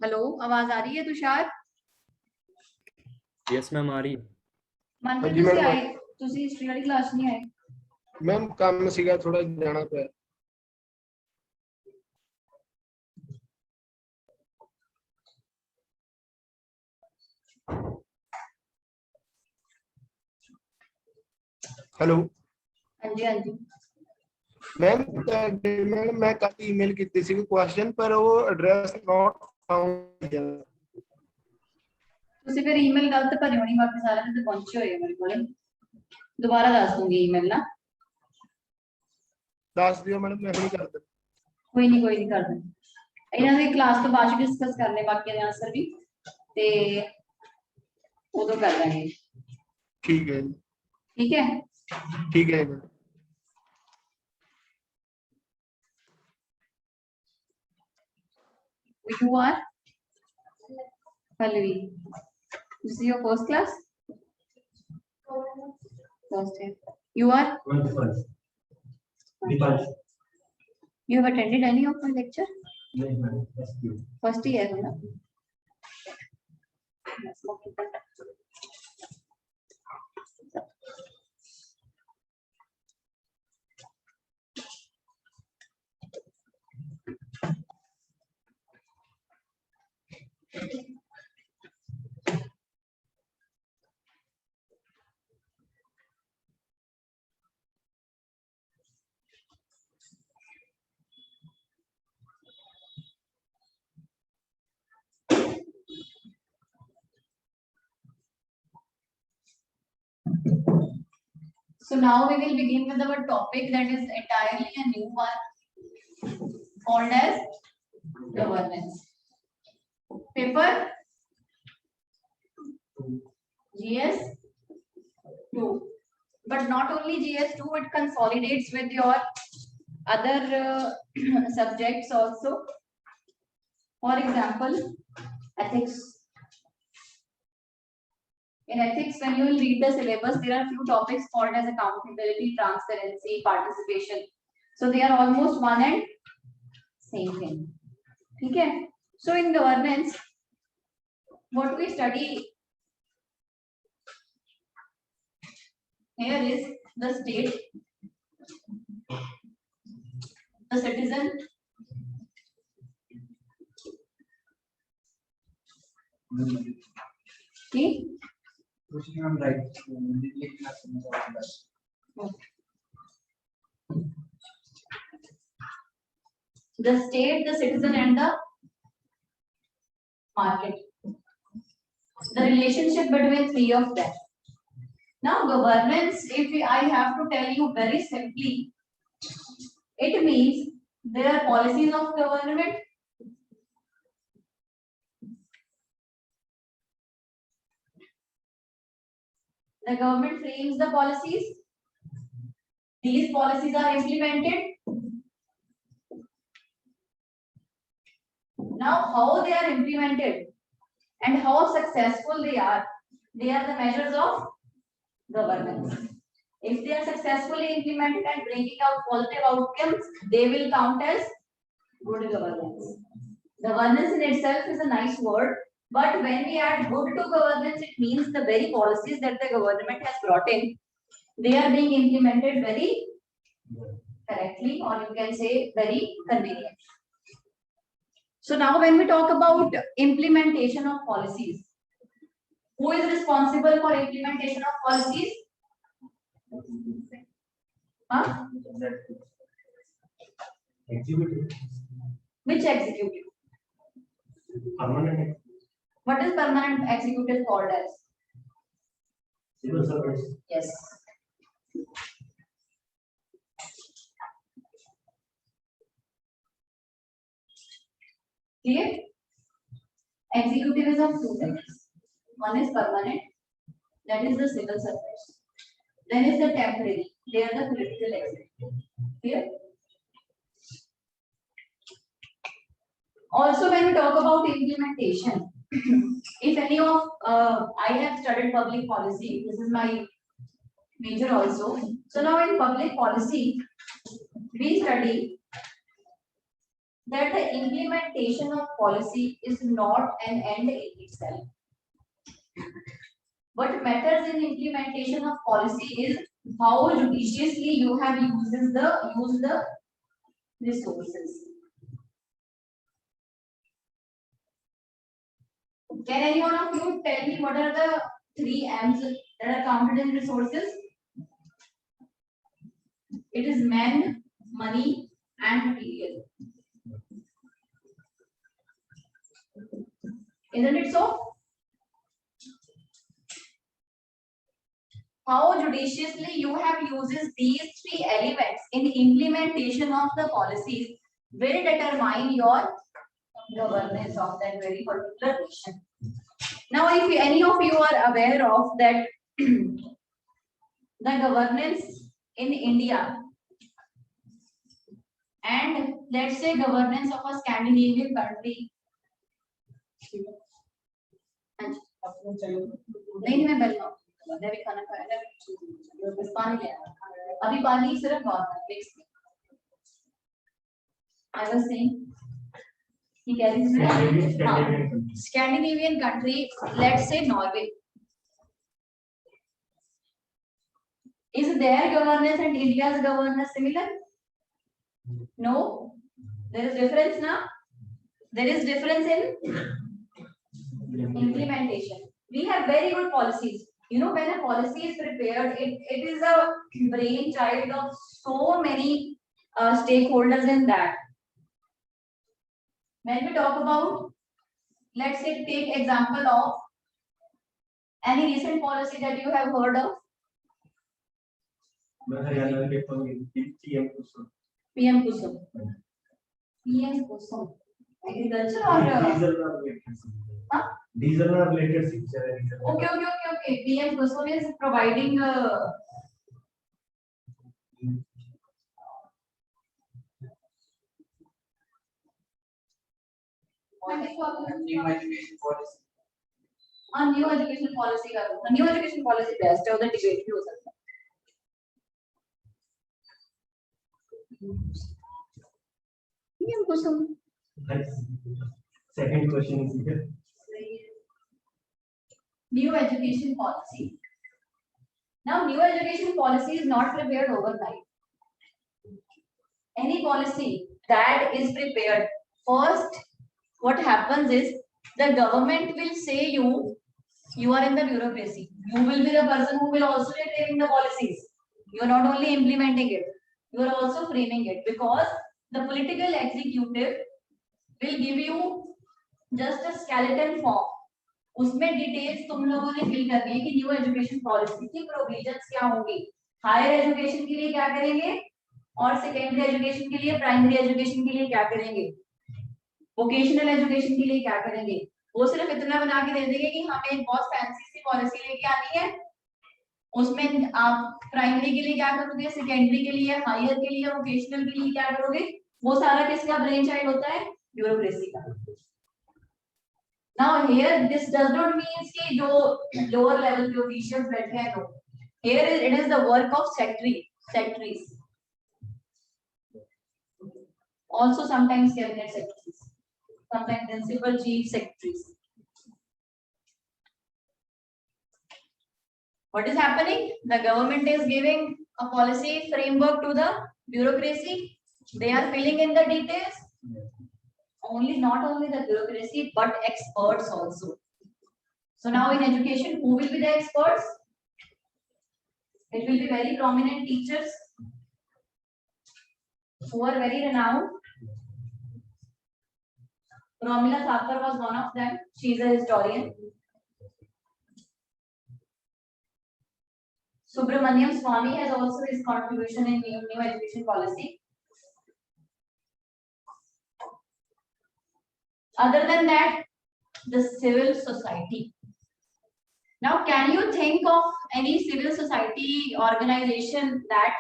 Hello, आवाज आ रही है तुषार? यस मैम आ रही है। मनप्रीत ਤੁਸੀਂ ਆਏ, ਤੁਸੀਂ ਹਿਸਟਰੀ ਵਾਲੀ ਕਲਾਸ ਨਹੀਂ ਆਏ? मैम काम सीगा थोड़ा जाना पे। हेलो हाँ जी हाँ जी। मैम मैम मैं कल ईमेल की थी क्वेश्चन पर वो एड्रेस नॉट फाउंड। ਤੁਸੀਂ ਫਿਰ ਈਮੇਲ ਗਲਤ ਭਰੀ ਹੋਣੀ, ਬਾਕੀ ਸਾਰਿਆਂ ਦੇ ਪਹੁੰਚੇ ਹੋਏ ਮੇਰੇ ਕੋਲੇ। ਦੁਬਾਰਾ ਦੱਸ ਦੂੰਗੀ ਈਮੇਲ ਨਾ। ਦੱਸ ਦਿਓ ਮੈਡਮ, ਮੈਂ ਨਹੀਂ ਕਰਦਾ। ਕੋਈ ਨਹੀਂ ਕਰ ਦਿੰਦੇ। ਇਹਨਾਂ ਦੀ ਕਲਾਸ ਤੋਂ ਬਾਅਦ ਡਿਸਕਸ ਕਰਨੇ ਬਾਕੀ ਦੇ ਆਨਸਰ ਵੀ, ਤੇ ਉਦੋਂ ਕਰ ਲਾਂਗੇ। ठीक है ठीक है ठीक है। You are Pallavi. This is your first class? First year. You are? You have attended any of my lecture? First year, है ना? So now we will begin with our topic that is entirely a new one called as governance. Paper GS2, but not only GS2, it consolidates with your other subjects also. For example, ethics. In ethics, when you will read the syllabus, there are few topics called as accountability, transparency, participation. So they are almost one and same thing. Okay. So in governance, what we study here is the state, the citizen, okay. Right. The state, the citizen, and the market. The relationship between three of them. Now, governance, if I have to tell you very simply, it means there are policies of government. The government frames the policies. These policies are implemented. Now, how they are implemented and how successful they are the measures of governance. If they are successfully implemented and bringing out positive outcomes, they will count as good governance. Governance in itself is a nice word, but when we add good to governance, it means the very policies that the government has brought in, they are being implemented very correctly, or you can say very convenient. So now when we talk about implementation of policies, who is responsible for implementation of policies? Huh? Executive. Which executive? Permanent. What is permanent executive called as? Civil service. Yes. Clear? Executive is of two types. One is permanent, that is the civil service. Then is the temporary, they are the political executive. Clear? Also, when we talk about implementation, if any of I have studied public policy, this is my major also. So now in public policy, we study that the implementation of policy is not an end in itself. What matters in implementation of policy is how judiciously you have used the resources. Can any one of you tell me what are the 3 M's that are counted in resources? It is men, money, and material. Isn't it so? How judiciously you have uses these 3 elements in implementation of the policies will determine your governance of that very particular nation. Now, if any of you are aware of that, the governance in India and let's say governance of a Scandinavian country. नहीं मैं बैठ मैं भी खाना खाया ना बस पानी ले आया अभी पानी सिर्फ normal mix I was saying he carries Scandinavian country, let's say Norway. Is their governance and India's governance similar? No, there is difference now. There is difference in implementation. We have very good policies. You know, when a policy is prepared, it is a brainchild of so many stakeholders in that. When we talk about, let's say, take example of any recent policy that you have heard of. PM Kusum. PM Kusum. Agriculture or diesel related. Okay. PM Kusum is providing new education policy. New education policy का new education policy best है उधर debate भी हो सकता है. PM Kusum. Second question is here. New education policy. Now, new education policy is not prepared overnight. Any policy that is prepared, first, what happens is the government will say you are in the bureaucracy. You will be the person who will also be framing the policies. You are not only implementing it, you are also framing it because the political executive will give you just a skeleton form. उसमें details तुम लोगों ने fill करनी है कि new education policy की provisions क्या होंगी, हायर एजुकेशन के लिए क्या करेंगे और सेकेंडरी एजुकेशन के लिए, प्राइमरी एजुकेशन के लिए क्या करेंगे, वोकेशनल एजुकेशन के लिए क्या करेंगे. वो सिर्फ इतना बना के दे देंगे कि हमें एक बहुत फैंसी सी पॉलिसी लेके आनी है, उसमें आप प्राइमरी के लिए क्या करोगे, सेकेंडरी के लिए, हायर के लिए, वोकेशनल के लिए क्या करोगे. वो सारा किसका ब्रेन चाइल्ड होता है, ब्यूरोक्रेसी का. Now here this does not mean कि जो lower level के officials बैठे हैं लोग. Here it is the work of secretaries. Also sometimes cabinet secretaries, sometimes principal chief secretaries. What is happening? The government is giving a policy framework to the bureaucracy. They are filling in the details. Not only the bureaucracy, but experts also. So now in education, who will be the experts? It will be very prominent teachers who are very renowned. Romila Thakur was one of them. She is a historian. Subramaniam Swamy has also his contribution in new education policy. Other than that, the civil society. Now, can you think of any civil society organization that,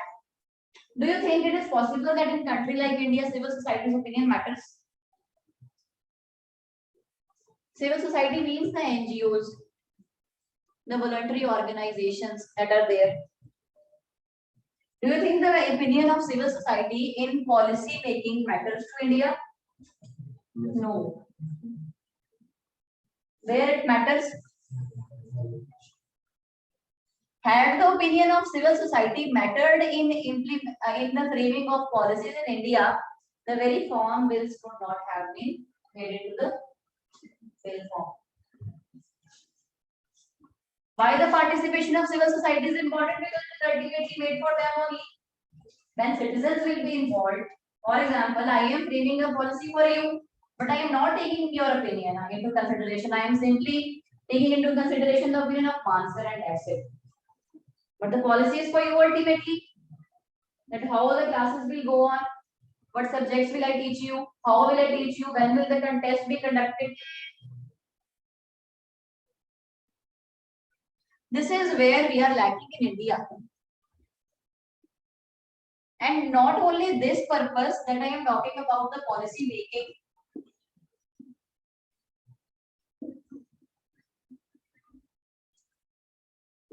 do you think it is possible that in country like India, civil society's opinion matters? Civil society means the NGOs, the voluntary organizations that are there. Do you think the opinion of civil society in policy making matters to India? No. Where it matters? Had the opinion of civil society mattered in the framing of policies in India, the very form bills would not have been made into the bill form. Why the participation of civil society is important? Because it is ultimately made for them only. When citizens will be involved, for example, I am framing a policy for you, but I am not taking your opinion into consideration. I am simply taking into consideration the opinion of Mansur and Asif. But the policy is for you ultimately. That how the classes will go on, what subjects will I teach you, how will I teach you, when will the contest be conducted. This is where we are lacking in India. And not only this purpose that I am talking about the policy making.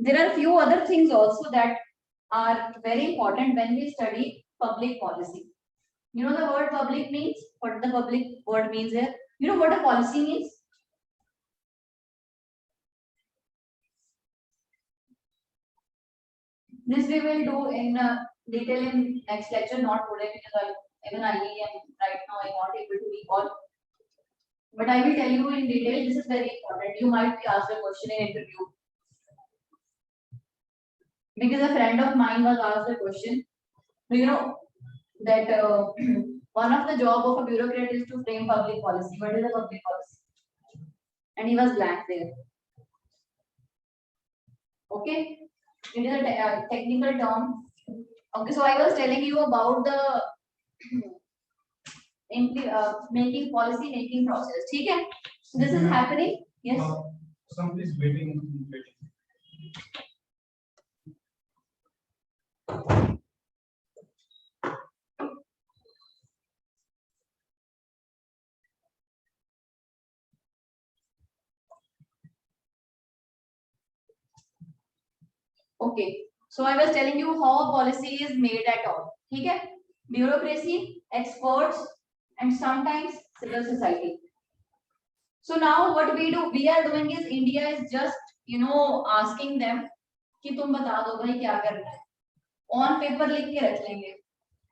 There are few other things also that are very important when we study public policy. You know the word public means? What the public word means here? You know what a policy means? This we will do in detail in next lecture, not today because even I am right now I'm not able to recall. But I will tell you in detail. This is very important. You might be asked a question in interview. Because a friend of mine was asked a question. Do you know that one of the job of a bureaucrat is to frame public policy? What is a public policy? And he was blank there. Okay, it is a technical term. Okay, so I was telling you about the making policy making process. Okay, so this is happening. Yes. Somebody is waiting. Okay, so I was telling you how a policy is made at all. Okay, bureaucracy, experts, and sometimes civil society. So now what we are doing is India is just asking them कि तुम बता दो भाई क्या करना है. On paper लिख के रख लेंगे,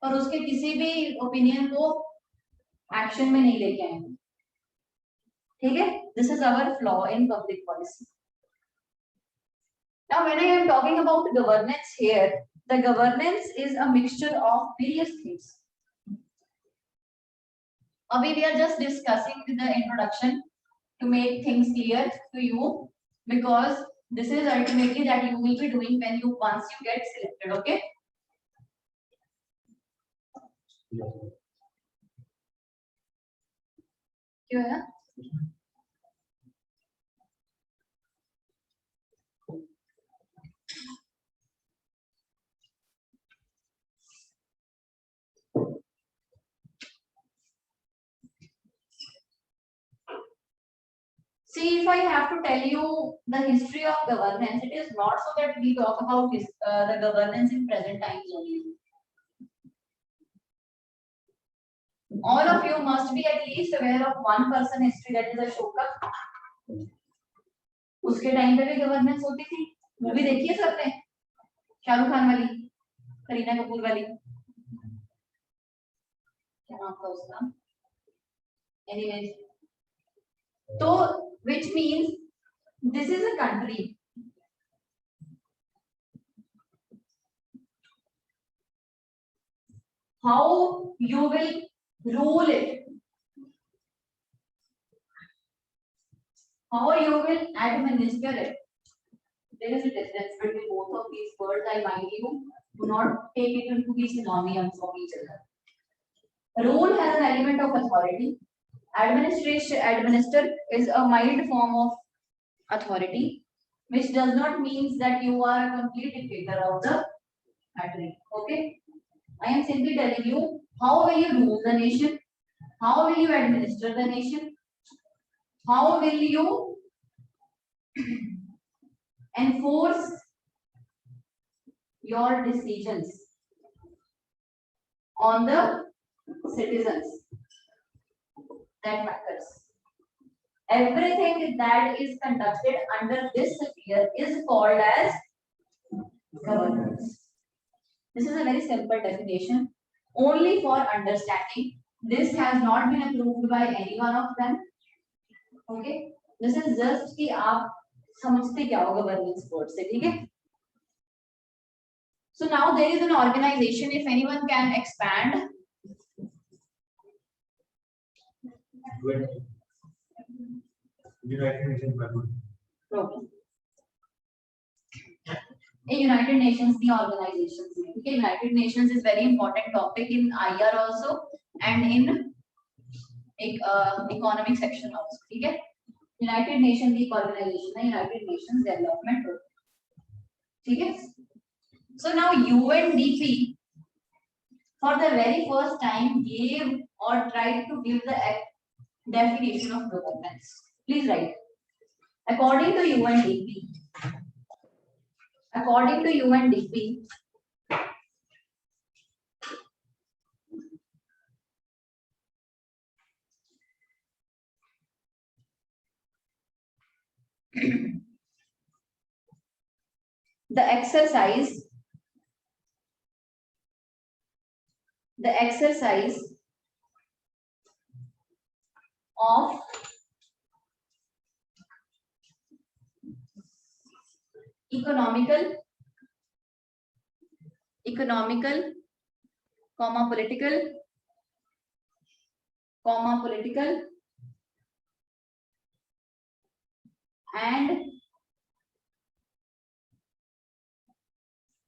पर उसके किसी भी ओपिनियन को एक्शन में नहीं लेके आएंगे. ठीक है? This is our flaw in public policy. Now, when I am talking about governance here, the governance is a mixture of various things. Abhi we are just discussing the introduction to make things clear to you, because this is ultimately that you will be doing once you get selected. Okay. क्यों है? See, if I have to tell you the history of governance, it is not so that we talk about the governance in present times only. All of you must be at least aware of one person history, that is Ashoka. उसके time पे भी governance होती थी. Movie देखी है सबने? शाहरुख खान वाली, करीना कपूर वाली, क्या नाम था उसका? Anyways, so which means this is a country. How you will rule it, how you will administer it. There is a difference between both of these words. I mind you, do not take it into be synonyms of each other. Rule has an element of authority. Administer is a mild form of authority, which does not mean that you are a complete dictator of the country. Okay, I am simply telling you how will you rule the nation, how will you administer the nation, how will you enforce your decisions on the citizens. that matters. Everything that is conducted under this sphere is called as governance. This is a very simple definition, only for understanding. This has not been approved by any one of them. Okay, this is just कि आप समझते क्या हो governance board से, ठीक है? So now there is an organization. If anyone can expand. United Nations Problem. United Nations the organizations. Okay, United Nations is very important topic in IR also and in economic section also. ठीक है? United Nations the organization है, United Nations Development Program. ठीक है? So now UNDP for the very first time gave or tried to give the definition of governance. Please write. According to UNDP, the exercise of economical, political, and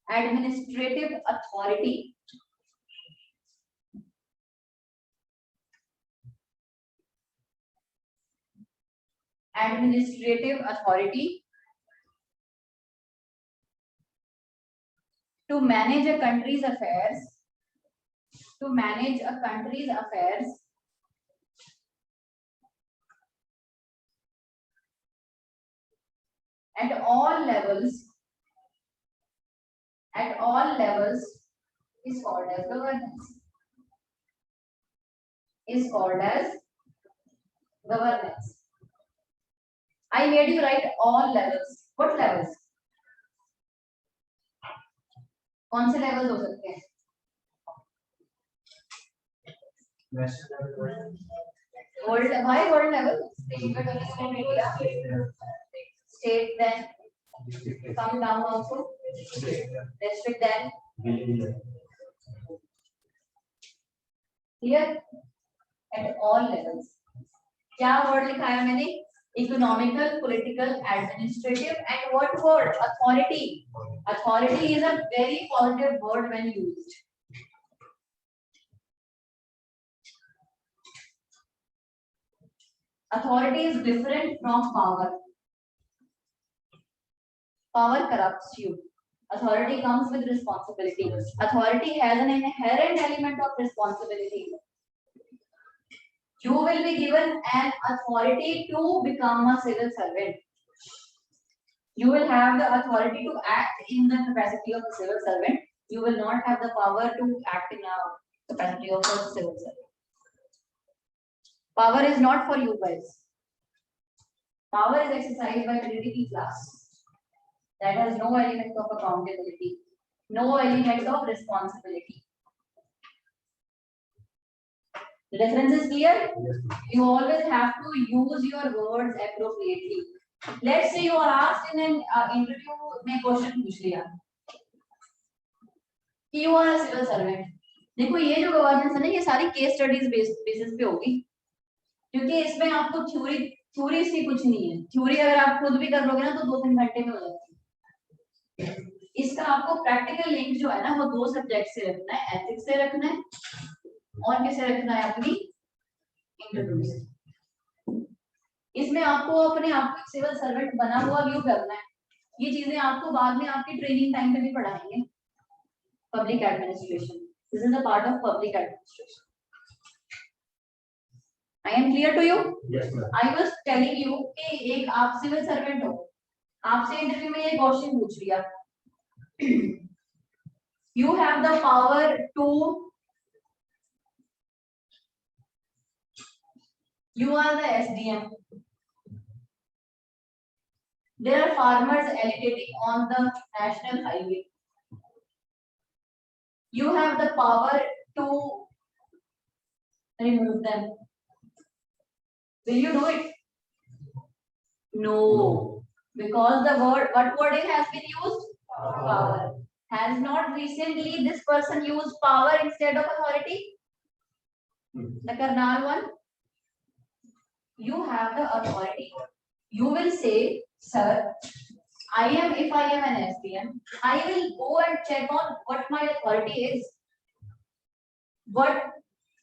administrative authority to manage a country's affairs, at all levels is called as governance. I made you write all levels. What levels? कौन से levels हो सकते हैं? World, why world level? State, then come down also. District, then here at all levels. क्या word लिखा है मैंने? Economical, political, administrative, and what word? Authority. Authority is a very positive word when used. Authority is different from power. Power corrupts you. Authority comes with responsibility. Authority has an inherent element of responsibility. You will be given an authority to become a civil servant. You will have the authority to act in the capacity of a civil servant. You will not have the power to act in a capacity of a civil servant. Power is not for you guys. Power is exercised by middle class. That has no element of accountability, no element of responsibility. The difference is clear? Yes. You always have to use your words appropriately. Let's say you are asked in an interview में question पूछ लिया कि you are a civil servant. देखो ये जो governance है ना, ये सारी केस स्टडीज बेसिस पे होगी, क्योंकि इसमें आपको थ्योरी से कुछ नहीं है. थ्योरी अगर आप खुद भी कर लोगे ना तो 2-3 घंटे में हो जाती है. इसका आपको प्रैक्टिकल लिंक जो है ना वो 2 सब्जेक्ट से रखना है, एथिक्स से रखना है और किसे रखना है, अपनी इंटरव्यू से. इसमें आपको अपने आप को सिविल सर्वेंट बना हुआ व्यू करना है. ये चीजें आपको बाद में आपके ट्रेनिंग टाइम पे भी पढ़ाएंगे. Public administration, this is a part of public administration. I am clear to you? Yes, ma'am. I was telling you कि एक आप सिविल सर्वेंट हो, आपसे इंटरव्यू में ये क्वेश्चन पूछ लिया, you have the power to You are the SDM. There are farmers agitating on the national highway. You have the power to remove them. Will you do it? No. Because the word, what wording has been used? Power. Has not recently this person used power instead of authority? The Karnal one? You have the authority. You will say, sir, if I am an SDM, I will go and check on what my authority is. But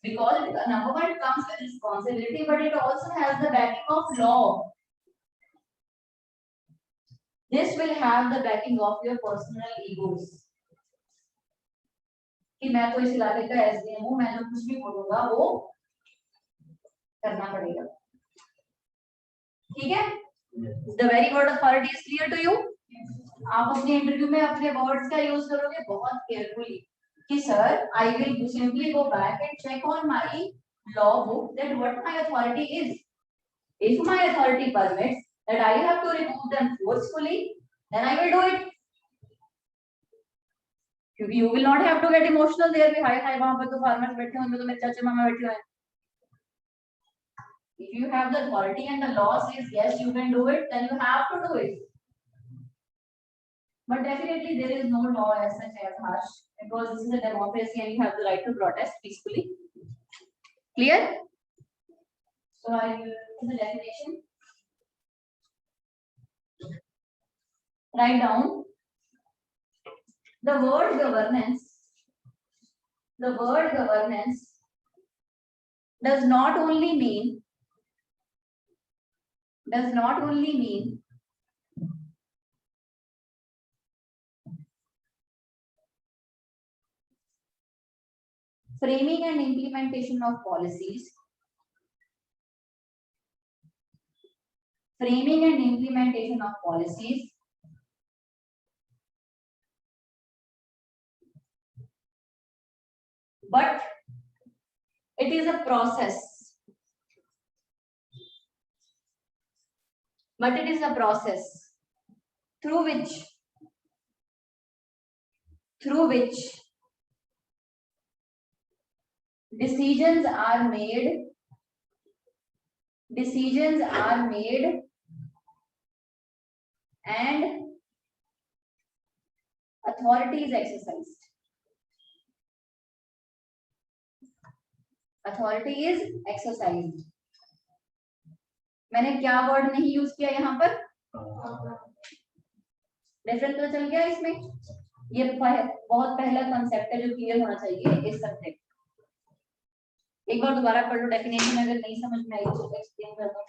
because number one, it comes with responsibility, but it also has the backing of law. This will have the backing of your personal egos. कि मैं तो इस इलाके का SDM हूँ, मैं जो कुछ भी बोलूंगा वो करना पड़ेगा. ठीक है? The very word authority is clear to you? आप अपने इंटरव्यू में अपने वर्ड्स का यूज करोगे बहुत केयरफुली कि sir I will simply go back and check on my law book that what my authority is. If my authority permits that I have to remove them forcefully, then I will do it. You will not have to get emotional there. Hi, वहाँ पर तो farmers बैठे हैं, उनमें तो मेरे चाचा मामा बैठे हुए हैं. If you have the authority and the law says yes, you can do it, then you have to do it. But definitely there is no law as such as harsh, because this is a democracy and you have the right to protest peacefully. Clear? So I will do the definition. Write down the word governance. The word governance does not only mean framing and implementation of policies, but it is a process. Through which decisions are made and authority is exercised. मैंने क्या word नहीं use किया यहाँ पर? Difference तो चल गया इसमें. ये बहुत पहला कॉन्सेप्ट है जो क्लियर होना चाहिए इस सब्जेक्ट. एक बार दोबारा पढ़ लो डेफिनेशन, अगर नहीं समझ में आई तो एक्सप्लेन कर दो.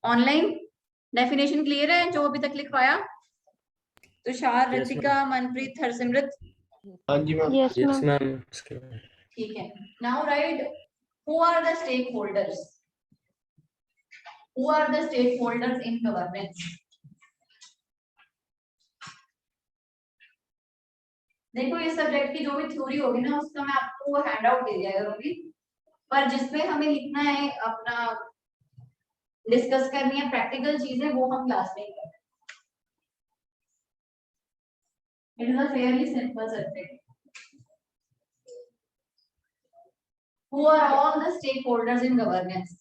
ऑनलाइन डेफिनेशन क्लियर है जो अभी तक लिखवाया? तुषार, ऋतिका, मनप्रीत, हरसिमरत. हाँ जी मैम. Yes, ma'am. ठीक है. Now write who are the stakeholders? Who are the stakeholders in governance? देखो इस सब्जेक्ट की जो भी थ्योरी होगी ना उसका मैं आपको हैंड आउट दे दिया करूंगी, पर जिसमें हमें लिखना है, अपना डिस्कस करनी है प्रैक्टिकल चीजें, वो हम क्लास में करेंगे. It is a fairly simple subject. Who are all the stakeholders in governance?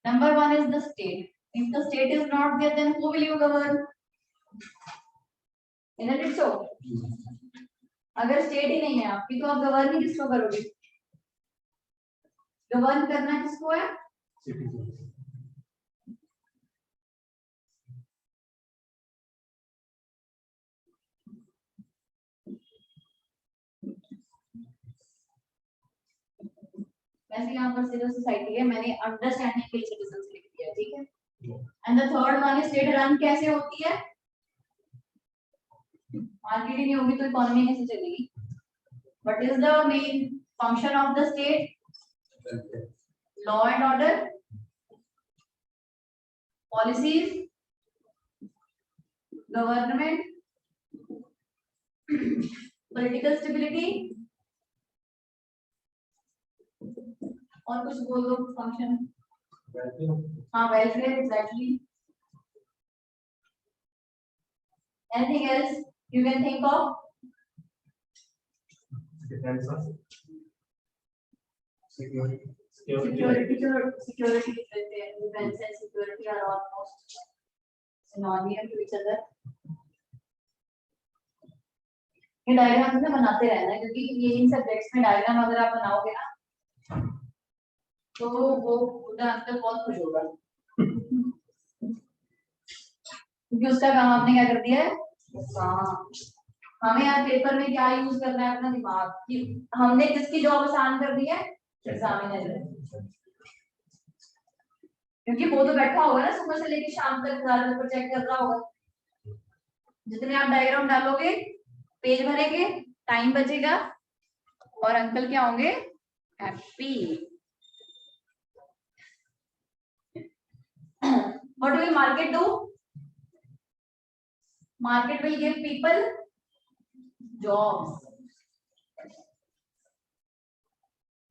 Number one is the state. If the state is not there, then who will you govern? Isn't it so? अगर state ही नहीं है आपकी तो आप govern ही किसको करोगे? Govern करना किसको है? ऐसे यहाँ पर सिविल सोसाइटी है, मैंने अंडरस्टैंडिंग विद सिटीजंस लिख दिया, ठीक है। And the third one is state run कैसे होती है, मार्केट ही नहीं होगी तो इकोनॉमी कैसे चलेगी। What is the main function of the state, law and order, policies, government, political stability, और कुछ बोल दो फंक्शन। हाँ, welfare, exactly. Anything else you can think of? Defense of security. Security, defense and security are almost synonymous to each other. ये diagram में बनाते रहना है, क्योंकि ये इन सब्जेक्ट्स में डायग्राम अगर आप बनाओगे ना तो वो खुदा अंकल बहुत खुश होगा, क्योंकि उसका काम आपने क्या कर दिया है। हाँ, हमें यार पेपर में क्या यूज करना है, अपना दिमाग, कि हमने किसकी जॉब आसान कर दी है, एग्जामिनर। क्योंकि वो तो बैठा होगा ना सुबह से लेकर शाम तक सारा पेपर चेक कर रहा होगा। जितने आप डायग्राम डालोगे, पेज भरेंगे, टाइम बचेगा, और अंकल क्या होंगे, happy. What will market do? Market will give people jobs.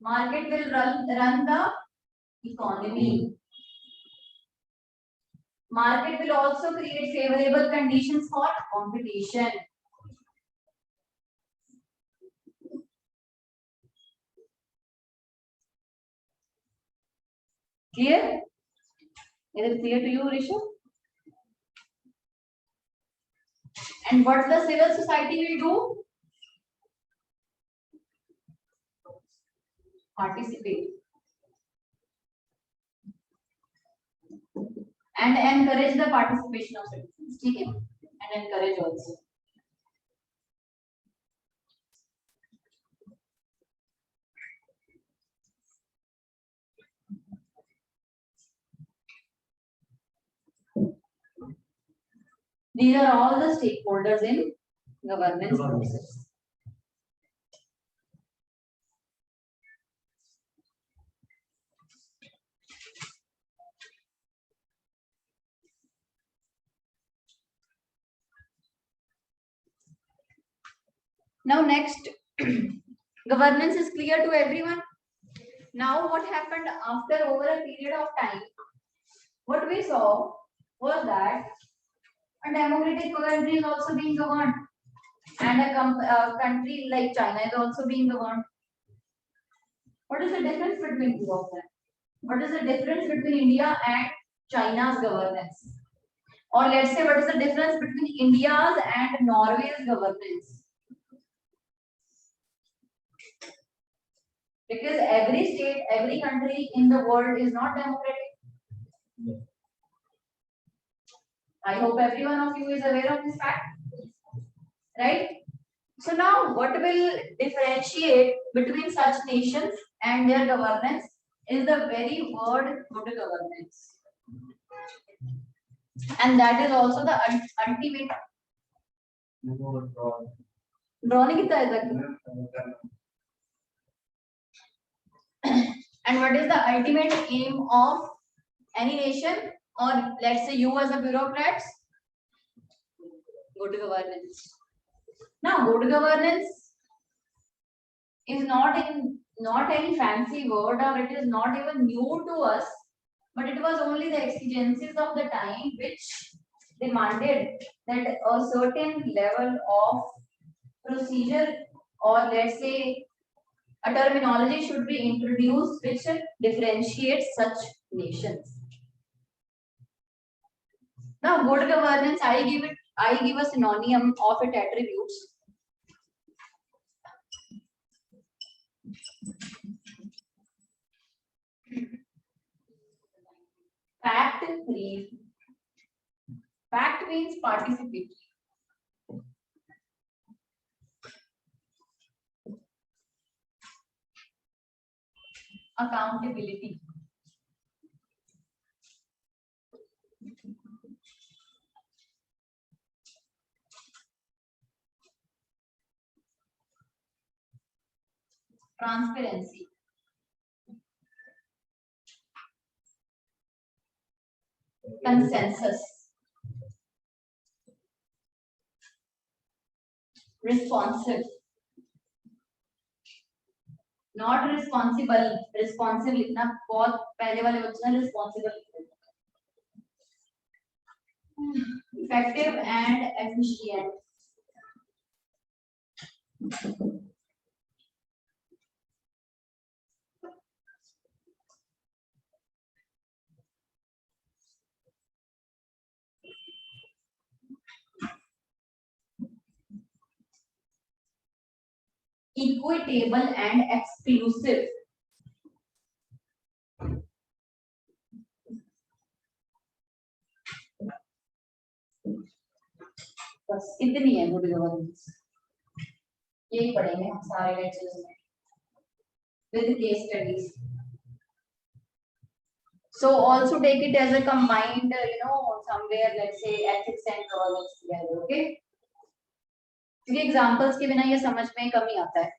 Market will run the economy. Market will also create favorable conditions for competition. Clear? Is it clear to you, Rishu? And what the civil society will do? Participate and encourage the participation of citizens. ठीक है? And encourage also. These are all the stakeholders in governance process. Now next, governance is clear to everyone. Now what happened after over a period of time? What we saw was that a democratic country is also being governed, and a country like China is also being governed. What is the difference between two of them? What is the difference between India and China's governance? Or let's say, what is the difference between India's and Norway's governance? Because every state, every country in the world is not democratic. I hope every one of you is aware of this fact, right? So now what will differentiate between such nations and their governance is the very word good governance. And that is also the ultimate. Drawing and what is the ultimate aim of any nation, or let's say you as a bureaucrat? Good governance. Now, good governance is not any fancy word, or it is not even new to us, but it was only the exigencies of the time which demanded that a certain level of procedure, or let's say a terminology, should be introduced which differentiates such nations. Now, good governance, I give a synonym of its attributes. Fact free. Fact means participatory. accountability. Transparency. Consensus. Responsive. Not responsible. Responsive लिखना बहुत पहले वाले बच्चे ने responsible लिखते हैं. Effective and efficient. Equitable and exclusive. बस इतनी है गुड गवर्नेंस. यही पढ़ेंगे हम सारे लेक्चर्स में with case studies. So also take it as a combined, somewhere let's say ethics and governance together, okay? क्योंकि एग्जांपल्स के बिना ये समझ में कम ही आता है.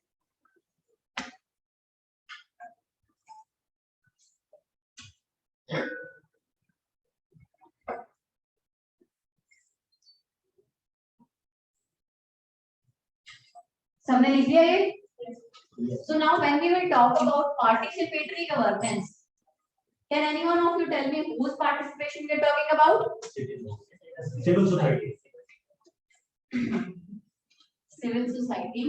सबने लिख लिया ये? So now when we will talk about participatory governance, can anyone of you tell me whose participation we are talking about? Civil society. Civil society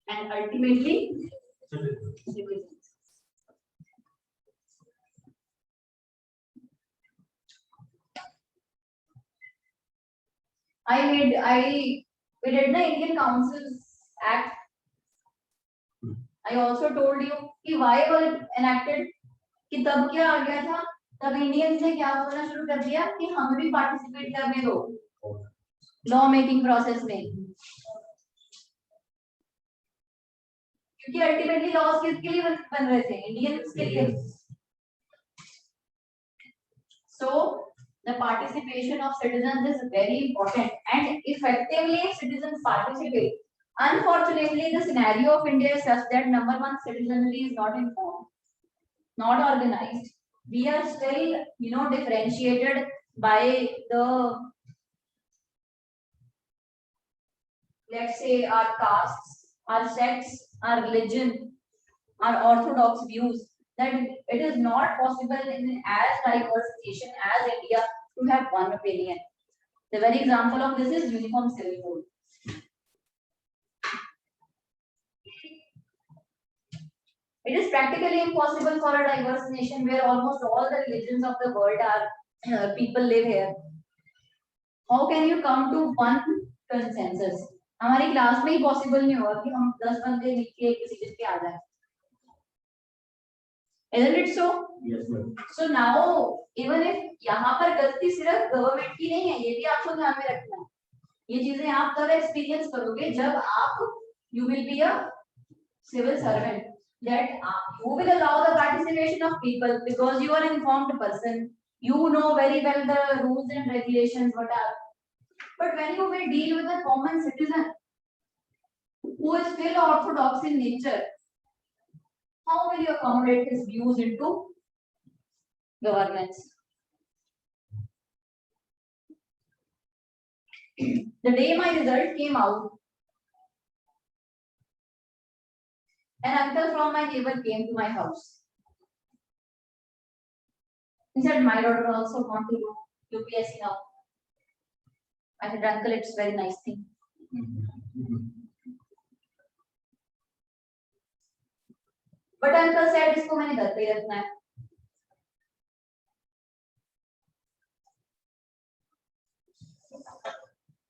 and ultimately citizens. We did the Indian Councils Act. I also told you कि why was enacted, कि तब क्या आ गया था, तब Indians ने क्या बोलना शुरू कर दिया कि हमें भी पार्टिसिपेट करने दो लॉ मेकिंग प्रोसेस में, क्योंकि अल्टीमेटली लॉज किसके लिए बन रहे थे? इंडियंस के लिए. So the participation of citizens is very important, and effectively citizens participate. Unfortunately, the scenario of India is such that number one, citizenry is not informed, not organized. We are still, differentiated by the, let's say, our castes, our sects, our religion, our orthodox views. That it is not possible in as diverse nation as India to have one opinion. The very example of this is Uniform Civil Code. It is practically impossible for a diverse nation where almost all the religions of the world are people live here. How can you come to one consensus? हमारी class में ही possible नहीं होगा कि हम 10 बंदे मिलके एक decision पे आ जाएं. Isn't it so? Yes, ma'am. So now even if यहाँ पर गलती सिर्फ गवर्नमेंट की नहीं है, ये भी आपको ध्यान में रखना है. ये चीजें आप तब एक्सपीरियंस करोगे जब आप you will be a civil servant, that you will allow the participation of people because you are an informed person. You know very well the rules and regulations what are. But when you will deal with a common citizen who is still orthodox in nature, how will you accommodate his views into governance? The day my result came out, an uncle from my neighbor came to my house. He said, my daughter also want to do UPSC now. I said, uncle, it's a very nice thing. But uncle said, इसको मैंने घर पे ही रखना है.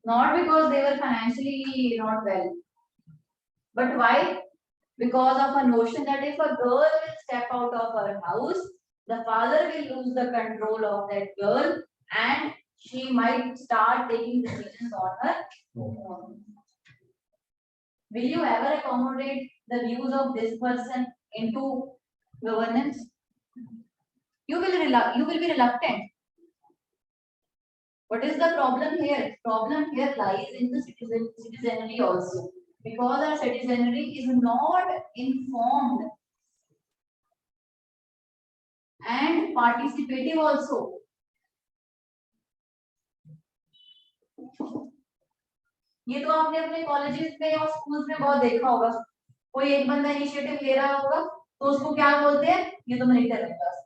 Not because they were financially not well, but why? Because of a notion that if a girl will step out of her house, the father will lose the control of that girl and she might start taking decisions on her own. Will you ever accommodate the views of this person into governance? You will be reluctant. What is the problem here? Problem here lies in the citizenry also, because our citizenry is not informed and participative also. ये तो आपने अपने colleges में और schools में बहुत देखा होगा, कोई एक बंदा इनिशिएटिव ले रहा होगा तो उसको क्या बोलते हैं, ये तो मॉनिटर है बस।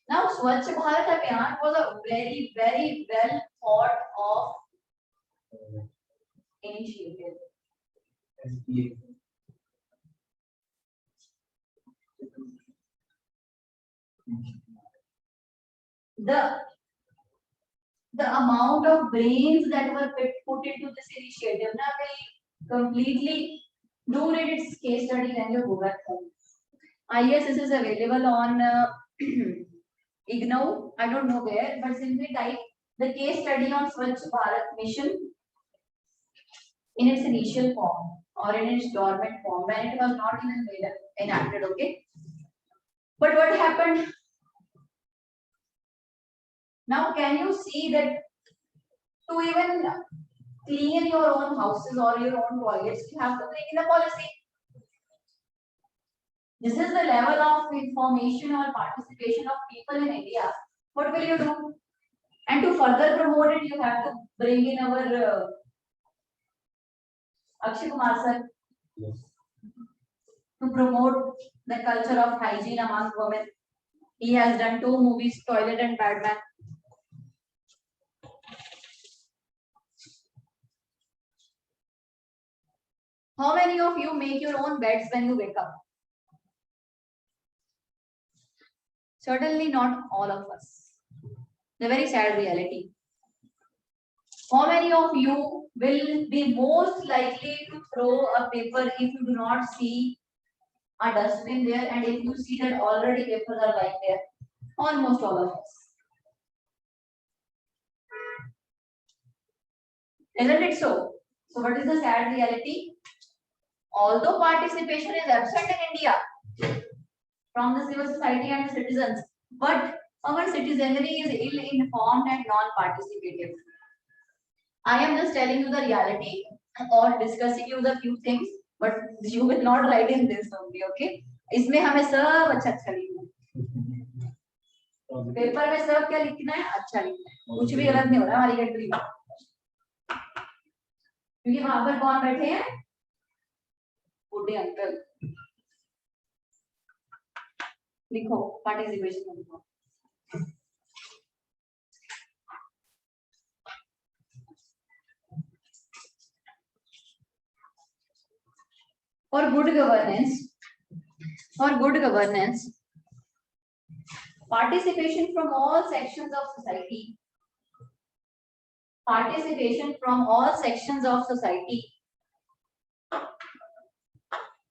Now Swachh Bharat Abhiyan was a very well thought of initiative. The amount of brains that were put into this initiative na will completely do read its case study when you go back home. Yes, this is available on IGNOU. I don't know where, but simply type the case study on Swachh Bharat mission in its initial form or in its dormant form when it was not even enacted. Okay, but what happened? Now, can you see that to even clean your own houses or your own toilets, you have to bring in a policy? This is the level of information or participation of people in India. What will you do? And to further promote it, you have to bring in our Akshay Kumar sir. Yes. To promote the culture of hygiene among women. He has done 2 movies, Toilet and Badman. How many of you make your own beds when you wake up? Certainly not all of us. The very sad reality. How many of you will be most likely to throw a paper if you do not see a dustbin there, and if you see that already papers are lying there? Almost all of us. Isn't it so? So what is the sad reality? Although participation is absent in India from the civil society and the citizens, but our citizenry is ill-informed and non-participative. I am just telling you the reality or discussing you the few things, but you will not write in this only, okay? इसमें हमें सब अच्छा लिखना है, paper में सब क्या लिखना है, अच्छा लिखना है, कुछ भी गलत नहीं हो रहा हमारी कंट्री में, क्योंकि वहां पर कौन बैठे हैं, बूढ़े अंकल। लिखो पार्टिसिपेशन में लिखो। For good governance, participation from all sections of society,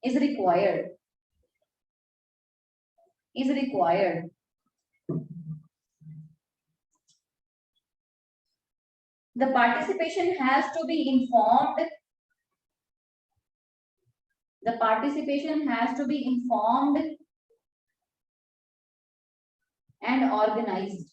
is required. The participation has to be informed. And organized.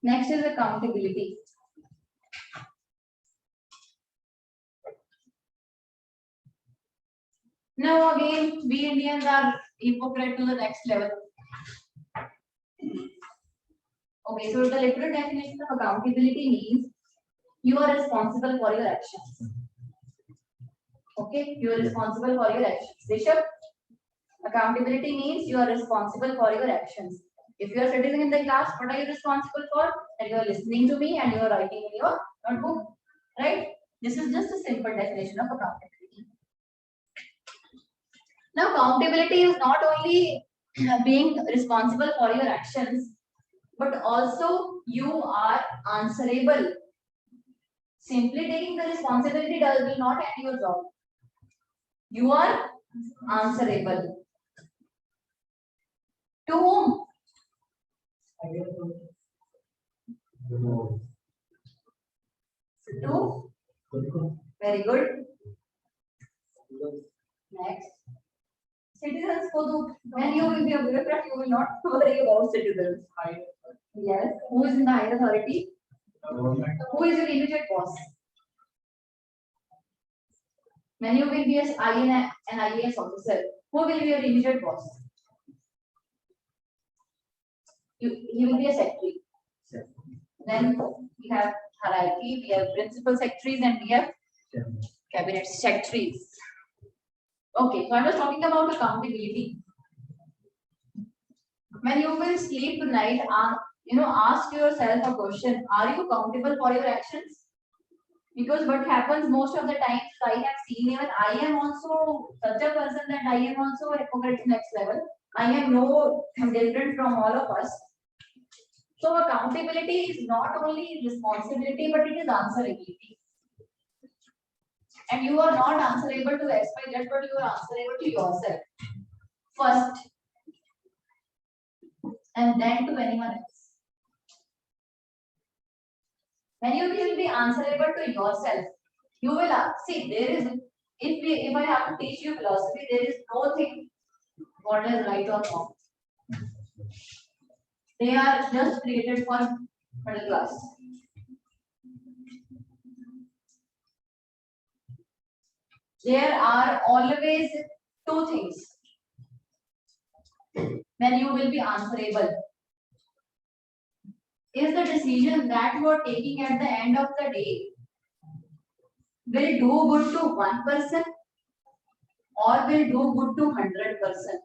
Next is accountability. Now again, we Indians are hypocrite to the next level. Okay, so the literal definition of accountability means you are responsible for your actions. Okay, you are responsible for your actions. Rishabh, accountability means you are responsible for your actions. If you are sitting in the class, what are you responsible for? That you are listening to me and you are writing in your notebook, right? This is just a simple definition of accountability. Now, accountability is not only being responsible for your actions, but also you are answerable. Simply taking the responsibility will not end your job. You are answerable. To whom? To? Very good. Next. Citizens ko do. When you will be a bureaucrat, you will not worry about citizens. Yes. Who is in the higher authority? Who is your immediate boss? When you will be an IAS officer, who will be your immediate boss? He will be a secretary. Then we have hierarchy, we have principal secretaries, and we have cabinet secretaries. Okay, so I was talking about accountability. When you will sleep tonight, ask yourself a question: are you accountable for your actions? Because what happens most of the times, I have seen, even I am also such a person that I am also a hypocrite next level. I am no different from all of us. So accountability is not only responsibility, but it is answerability. And you are not answerable to X, Y, Z, but you are answerable to yourself first, and then to anyone else. When you will be answerable to yourself, you will see there is. If I have to teach you philosophy, there is no thing what is right or wrong. They are just created for middle class. There are always two things when you will be answerable. Is the decision that you are taking at the end of the day will do good to one person or will do good to 100%?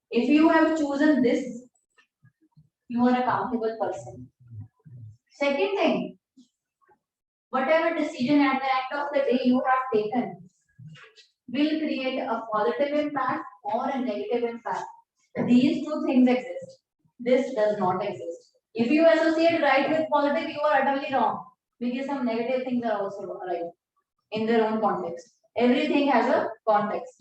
If you have chosen this, you are an accountable person. Second thing, whatever decision at the end of the day you have taken will create a positive impact or a negative impact. These two things exist. This does not exist. If you associate right with positive, you are utterly wrong, because some negative things are also right in their own context. Everything has a context.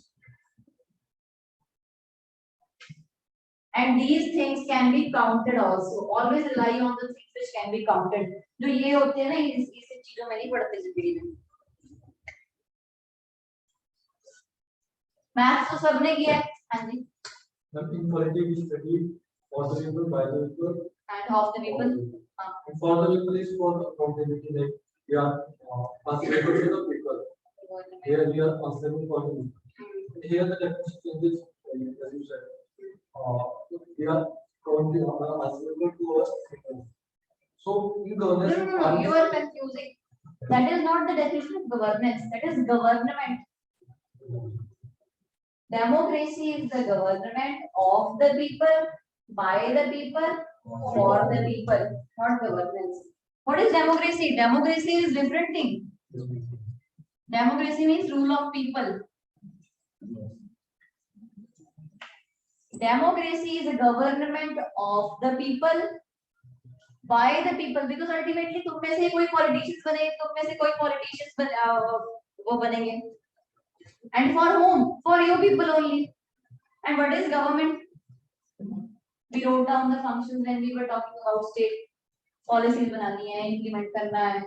And these things can be counted also. Always rely on the things which can be counted. जो ये होते हैं ना, इस चीजों में नहीं पढ़ते जिंदगी में. मैथ्स तो सबने किया है. हाँ जी. In politics, we study for the people, by the people, And of the people. and for the people is for the accountability. Like we are answerable to the people. Here we are answerable for the people. Here the definition changes, as you said. We are answerable to us. So in governance, No, you are confusing. That is not the definition of governance. That is government. Democracy is the government of the people, by the people, for the people, not governance. What is democracy? Democracy is different thing. Democracy means rule of people. Democracy is a government of the people, by the people, because ultimately तुम में से कोई politicians बने, तुम में से कोई politicians वो बनेंगे. And for whom? For you people only. And what is government? We wrote down the functions when we were talking about state policies बनानी है, implement करना है,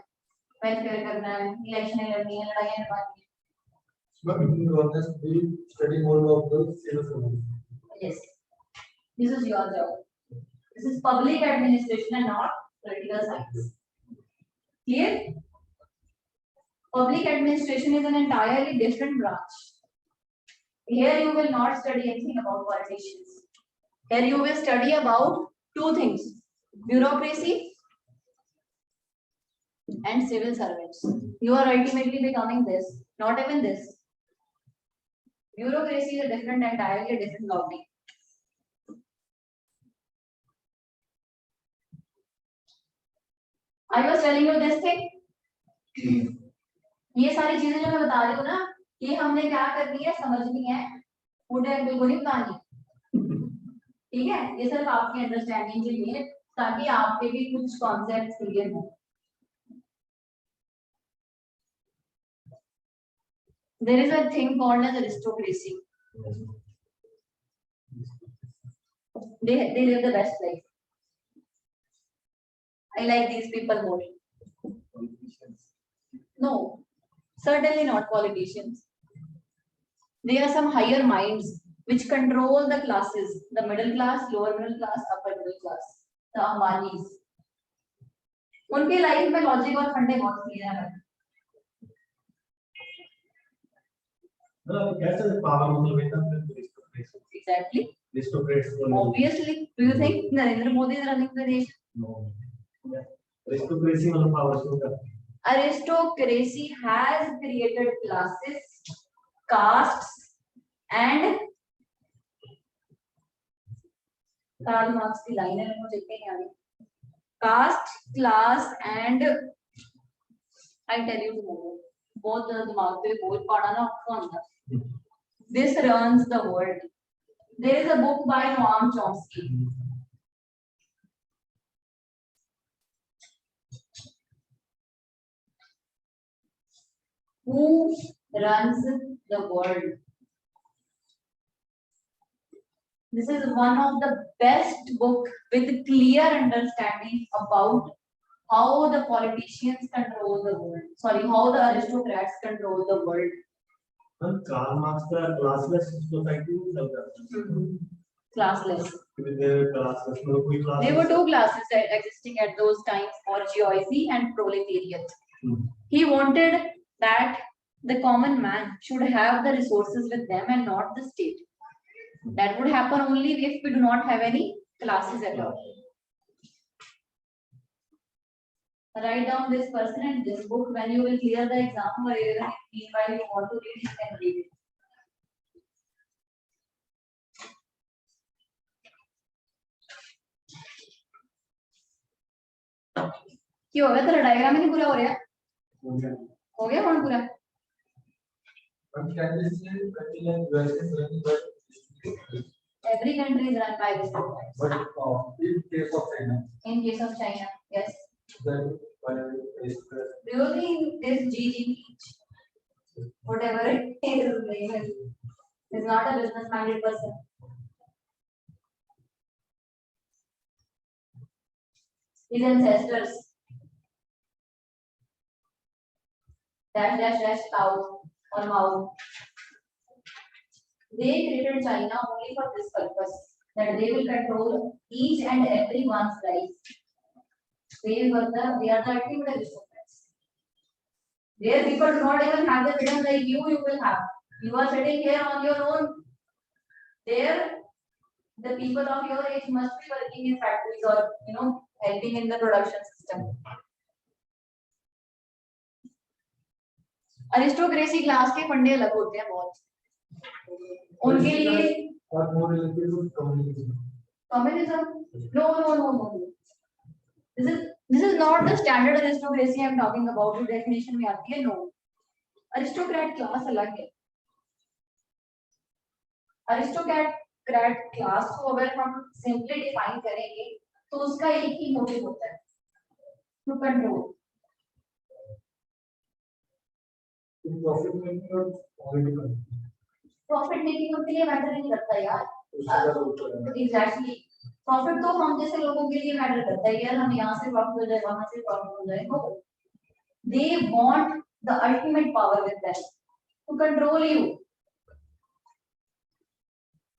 welfare करना है, election लड़नी है, लड़ाइयाँ लड़वानी है. but in governance, we study more of the civil service. Yes. This is your job. This is public administration and not political science. Clear? Public administration is an entirely different branch. Here you will not study anything about politicians. Here you will study about two things: bureaucracy and civil servants. You are ultimately becoming this, not even this. Bureaucracy is a different, entirely different lobby. I was telling you this thing. ये सारी चीजें जो मैं बता रही हूँ ना, ये हमने क्या करनी है, समझनी है, फूड एंड बिल्कुल नहीं बतानी, ठीक है? ये सिर्फ आपकी अंडरस्टैंडिंग के लिए, ताकि आपके भी कुछ कॉन्सेप्ट क्लियर हो. There is a thing called as aristocracy. They live the best life. I like these people more. No, certainly not politicians. There are some higher minds which control the classes, the middle class, lower middle class, upper middle class, the Ambanis. उनके life में logic और फंडे बहुत clear है. मतलब कैसे power मतलब इतना Exactly. aristocrats Obviously, do you think Narendra Modi is running the nation? no aristocracy मतलब power show करती है. Aristocracy has created classes, castes, and Karl Marx की लाइन है, मुझे कहीं आ रही. Caste, class, and I'll tell you tomorrow. बहुत ज़्यादा दिमाग पे बोझ पड़ा ना आपको अंदर. This runs the world. There is a book by Noam Chomsky. Who runs the world? This is one of the best book with clear understanding about how the politicians control the world. Sorry, how the aristocrats control the world. Karl Marx का classless society में चल रहा है. Classless. With their classless मतलब कोई class. There were two classes that existing at those times, bourgeoisie and proletariat. He wanted that the common man should have the resources with them and not the state. That would happen only if we do not have any classes at all. Write down this person and this book. When you will clear the exam or even meanwhile you want to read, you can read it. क्यों हो गया तेरा diagram ही नहीं पूरा हो रहा? हो गया कौन पूरा? Every country is run by aristocrats. But in case of China. In case of China, yes. Then by aristocrats. Do you think this GG, whatever it is not a business-minded person? His ancestors dash cow or Mao. They created China only for this purpose, that they will control each and everyone's life. They are the ultimate aristocrats. There people do not even have the freedom like you will have. You are sitting here on your own. There, the people of your age must be working in factories or helping in the production system. Aristocracy class के फंडे अलग होते हैं बहुत. उनके लिए or more related to communism. Communism? No. This is not the standard aristocracy I am talking about. जो definition में आती है, no. Aristocrat class अलग है. Aristocrat class को अगर हम simply define करेंगे, तो उसका एक ही motive होता है, to control. Profit making or political. Profit making उनके लिए मैटर नहीं करता यार. Exactly. Profit तो हम जैसे लोगों के लिए मैटर करता है यार, हम यहाँ से प्रॉफिट हो जाए, वहाँ से प्रॉफिट हो जाए. No. They want the ultimate power with them to control you.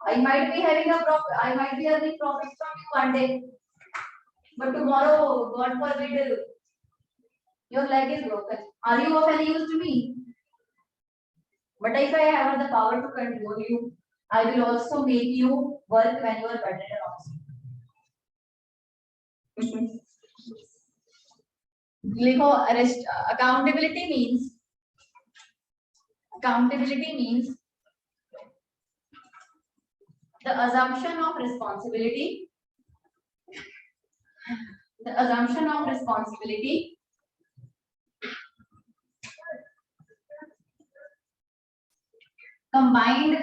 I might be having a profit. I might be earning profits from you one day, but tomorrow, God forbid, your leg is broken. Are you of any use to me? But if I have the power to control you, I will also make you work when you are better also. Accountability means the assumption of responsibility The assumption of responsibility combined with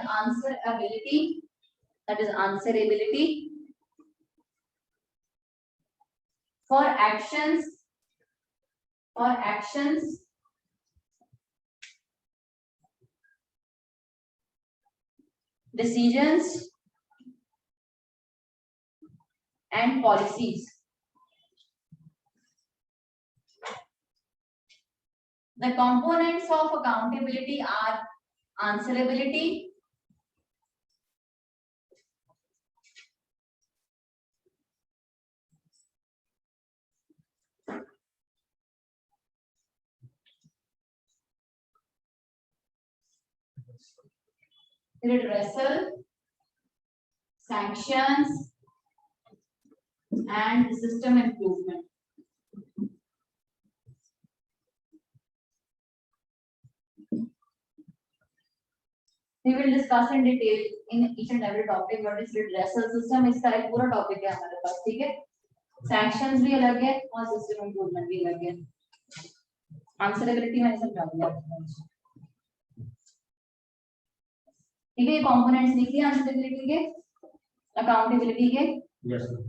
answerability, that is answerability for actions, decisions and policies. The components of accountability are answerability, redressal, sanctions, and system improvement. We will discuss in detail in each and every topic what is redressal system. इसका एक पूरा topic है हमारे पास, ठीक है? Sanctions भी अलग है और system improvement भी अलग है. Answerability मैंने समझा दिया. ठीक है, ये components लिखिए answerability के, accountability के. Yes, sir.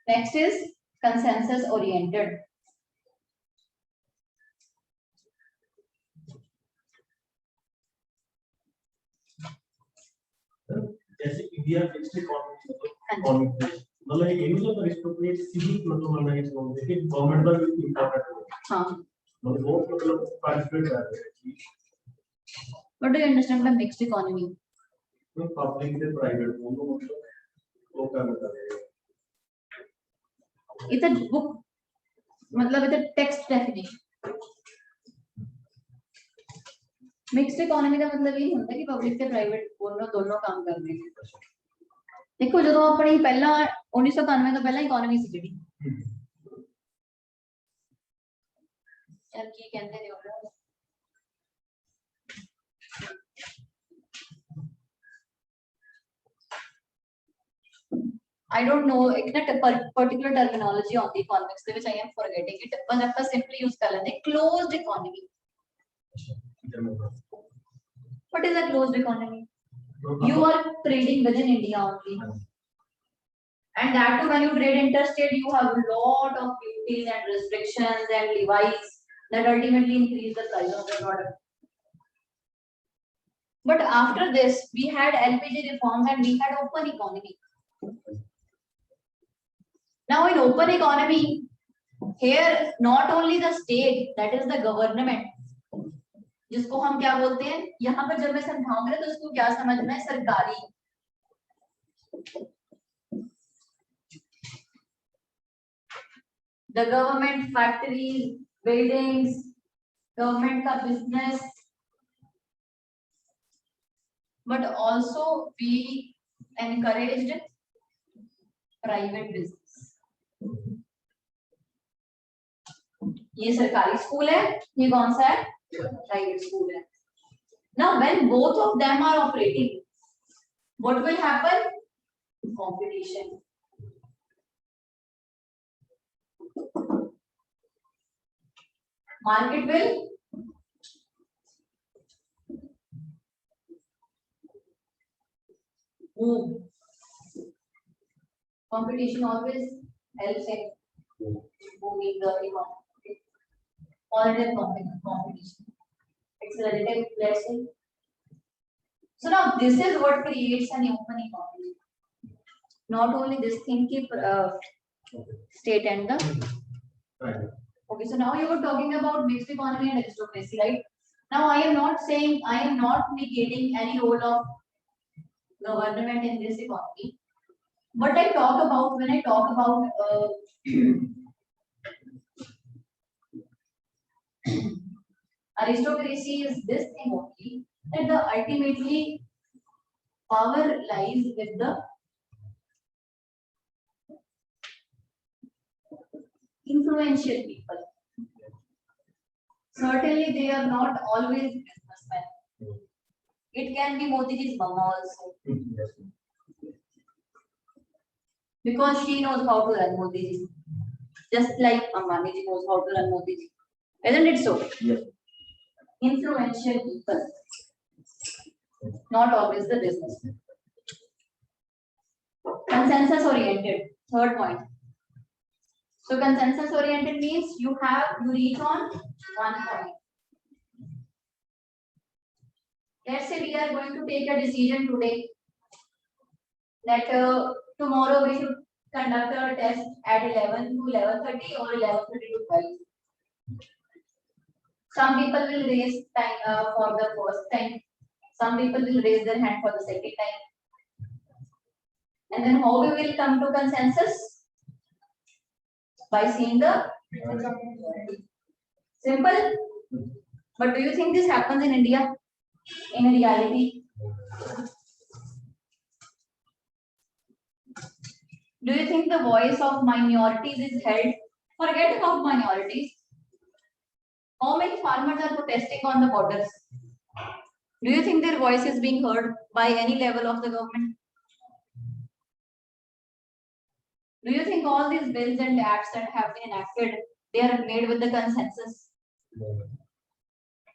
Next is consensus oriented. जैसे इंडिया फिक्स्ड इकोनॉमी मतलब ये यूज ऑफ रिस्ट्रिक्टेड सिविक मतलब मानना है कि गवर्नमेंट का भी इंपॉर्टेंट है। हाँ, मतलब वो मतलब पार्टिसिपेट कर रहे हैं। what do you understand by mixed economy? तो पब्लिक से प्राइवेट दोनों मतलब वो काम कर रहे हैं। It's a book, मतलब it's a text definition. Mixed economy का मतलब ये होता है कि पब्लिक से प्राइवेट दोनों काम कर रहे हैं। देखो जो अपनी पहला 1991 तो पहला इकोनॉमी सी जी यार की कहते हैं I don't know एक ना particular terminology on the economics which I am forgetting it, but आप simply use कर लेते हैं closed economy. What is a closed economy? You are trading within India only, and that too when you trade interstate, you have a lot of duties and restrictions and levies that ultimately increase the price of the product. But after this, we had LPG reforms and we had open economy. Now in open economy, here not only the state, that is the government, जिसको हम क्या बोलते हैं, यहाँ पर जब मैं समझाऊंगा तो उसको क्या समझना है, सरकारी. The government factories, buildings, government का business, but also we encouraged private business. ये सरकारी स्कूल है, ये कौन सा है? Private school है. Now when both of them are operating, what will happen? Competition. Market will move. Competition always helps in moving the economy. Positive competition. It's relative, let's say. So now this is what creates an open economy. Not only this thing, keep state and the. Right. Okay, so now you were talking about mixed economy and aristocracy, right? Now I am not saying, I am not negating any role of government in this economy. But I talk about, when I talk about aristocracy is this thing only, that the ultimately power lies with the influential people. Certainly they are not always businessmen. It can be Modi ji's mama also, Yes. because she knows how to run Modi ji, just like Ambani ji knows how to run Modi ji. Isn't it so? Yes. Influential people, not always the business. Consensus oriented, third point. So consensus oriented means you reach on one point. Let's say we are going to take a decision today that tomorrow we should conduct a test at 11 to 11:30 or 11:30 to 12. Some people will raise time for the first time. Some people will raise their hand for the second time. And then how we will come to consensus? By seeing the simple. But do you think this happens in India? In reality? Do you think the voice of minorities is held? Forget about minorities. How many farmers are protesting on the borders? Do you think their voice is being heard by any level of the government? Do you think all these bills and acts that have been enacted, they are made with the consensus?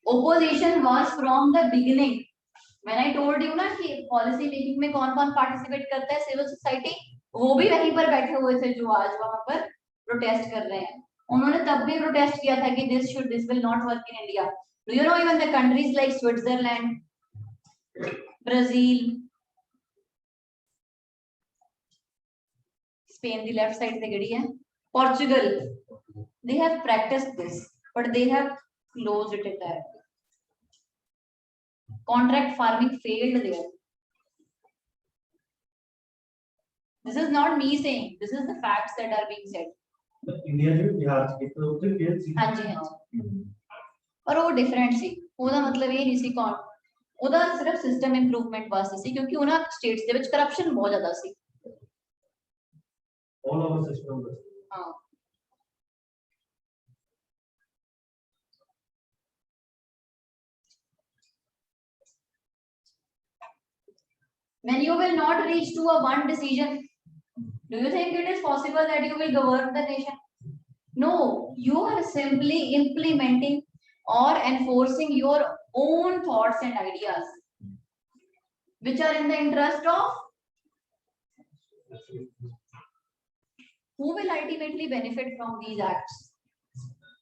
Opposition was from the beginning. When I told you ना कि policy making में कौन-कौन participate करता है, civil society, वो भी वहीं पर बैठे हुए थे जो आज वहाँ पर protest कर रहे हैं. उन्होंने तब भी protest किया था कि this will not work in India. Do you know even the countries like Switzerland, Brazil, Spain, the left side से गड़ी है, Portugal, they have practiced this, but they have closed it entirely. Contract farming failed there. This is not me saying, this is the facts that are being said. India में बिहार के तो उधर fail सी हाँ जी हाँ जी, पर वो डिफरेंट सी, ਉਹਦਾ ਮਤਲਬ ਇਹ ਨਹੀਂ ਸੀ ਕੌਣ, ਉਹਦਾ ਸਿਰਫ ਸਿਸਟਮ ਇੰਪਰੂਵਮੈਂਟ ਵਾਸਤੇ ਸੀ ਕਿਉਂਕਿ ਉਹਨਾਂ ਸਟੇਟਸ ਦੇ ਵਿੱਚ ਕਰਪਸ਼ਨ ਬਹੁਤ ਜ਼ਿਆਦਾ ਸੀ. ऑल ओवर सिस्टम ਹਾਂ. When you will not reach to a one decision, do you think it is possible that you will govern the nation? No, you are simply implementing or enforcing your own thoughts and ideas, which are in the interest of who will ultimately benefit from these acts?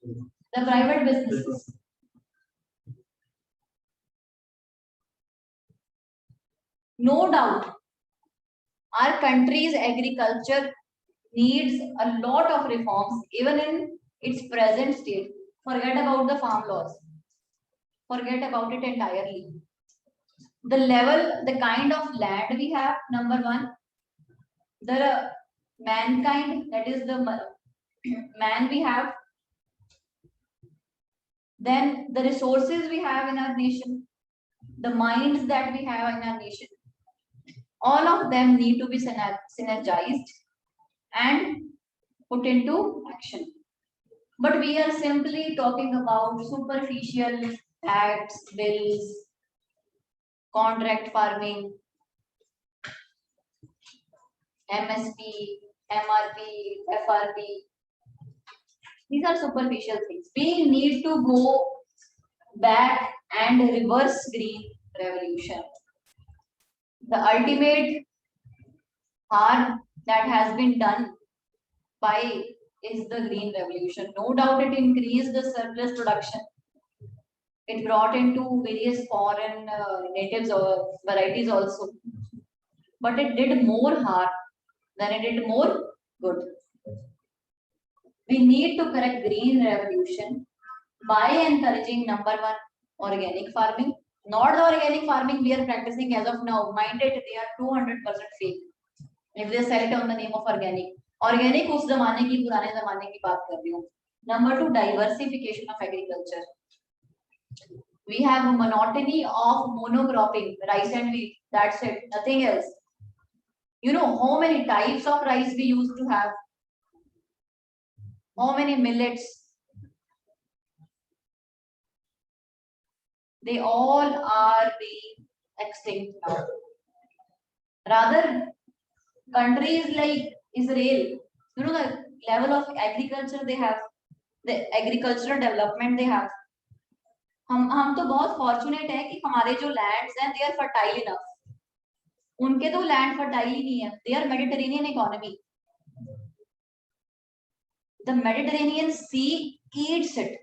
The private businesses. No doubt, our country's agriculture needs a lot of reforms, even in its present state. Forget about the farm laws. Forget about it entirely. The level, the kind of land we have, number one, the mankind, that is the man we have, then the resources we have in our nation, the minds that we have in our nation, all of them need to be synergized and put into action. But we are simply talking about superficial acts, bills, contract farming, MSP, MRP, FRP. These are superficial things. We need to go back and reverse green revolution. The ultimate harm that has been done by is the green revolution. No doubt it increased the surplus production. It brought into various foreign natives or varieties also. But it did more harm than it did more good. We need to correct green revolution by encouraging number one, organic farming. Not the organic farming we are practicing as of now. Mind it, they are 200% fake. If they sell it on the name of organic. Organic उस जमाने की पुराने जमाने की बात कर रही हूँ. Number two, diversification of agriculture. We have a monotony of monocropping, rice and wheat. That's it. Nothing else. You know how many types of rice we used to have? How many millets? They all are being extinct now. Rather, countries like Israel, you know the level of agriculture they have, the agricultural development they have. हम तो बहुत fortunate है कि हमारे जो lands हैं they are fertile enough. उनके तो लैंड फर्टाइल ही नहीं है. They are Mediterranean economy. The Mediterranean sea eats it.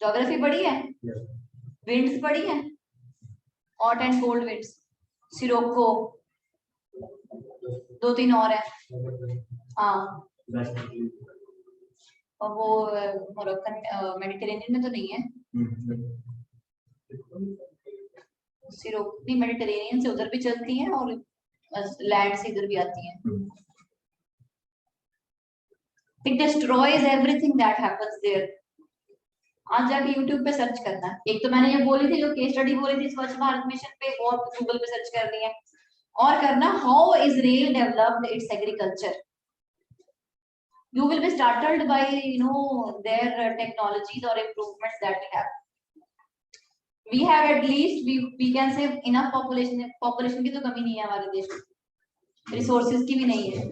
Geography पढ़ी है, विंड्स पढ़ी है, hot and cold winds, sirocco, 2-3 और है. हाँ, और वो मोरक्कन मेडिटेरेनियन में तो नहीं है. सिरोको नहीं, मेडिटेरेनियन से उधर भी चलती हैं और लैंड से इधर भी आती हैं. It destroys everything that happens there. आज जाके YouTube पे सर्च करना. एक तो मैंने ये बोली थी, जो केस स्टडी बोली थी स्वच्छ भारत मिशन पे, और गूगल पे सर्च करनी है. और करना how Israel developed its agriculture. You will be startled by their technologies or improvements that we have. We have at least we can say enough population. Population की तो कमी नहीं है हमारे देश में, resources की भी नहीं है.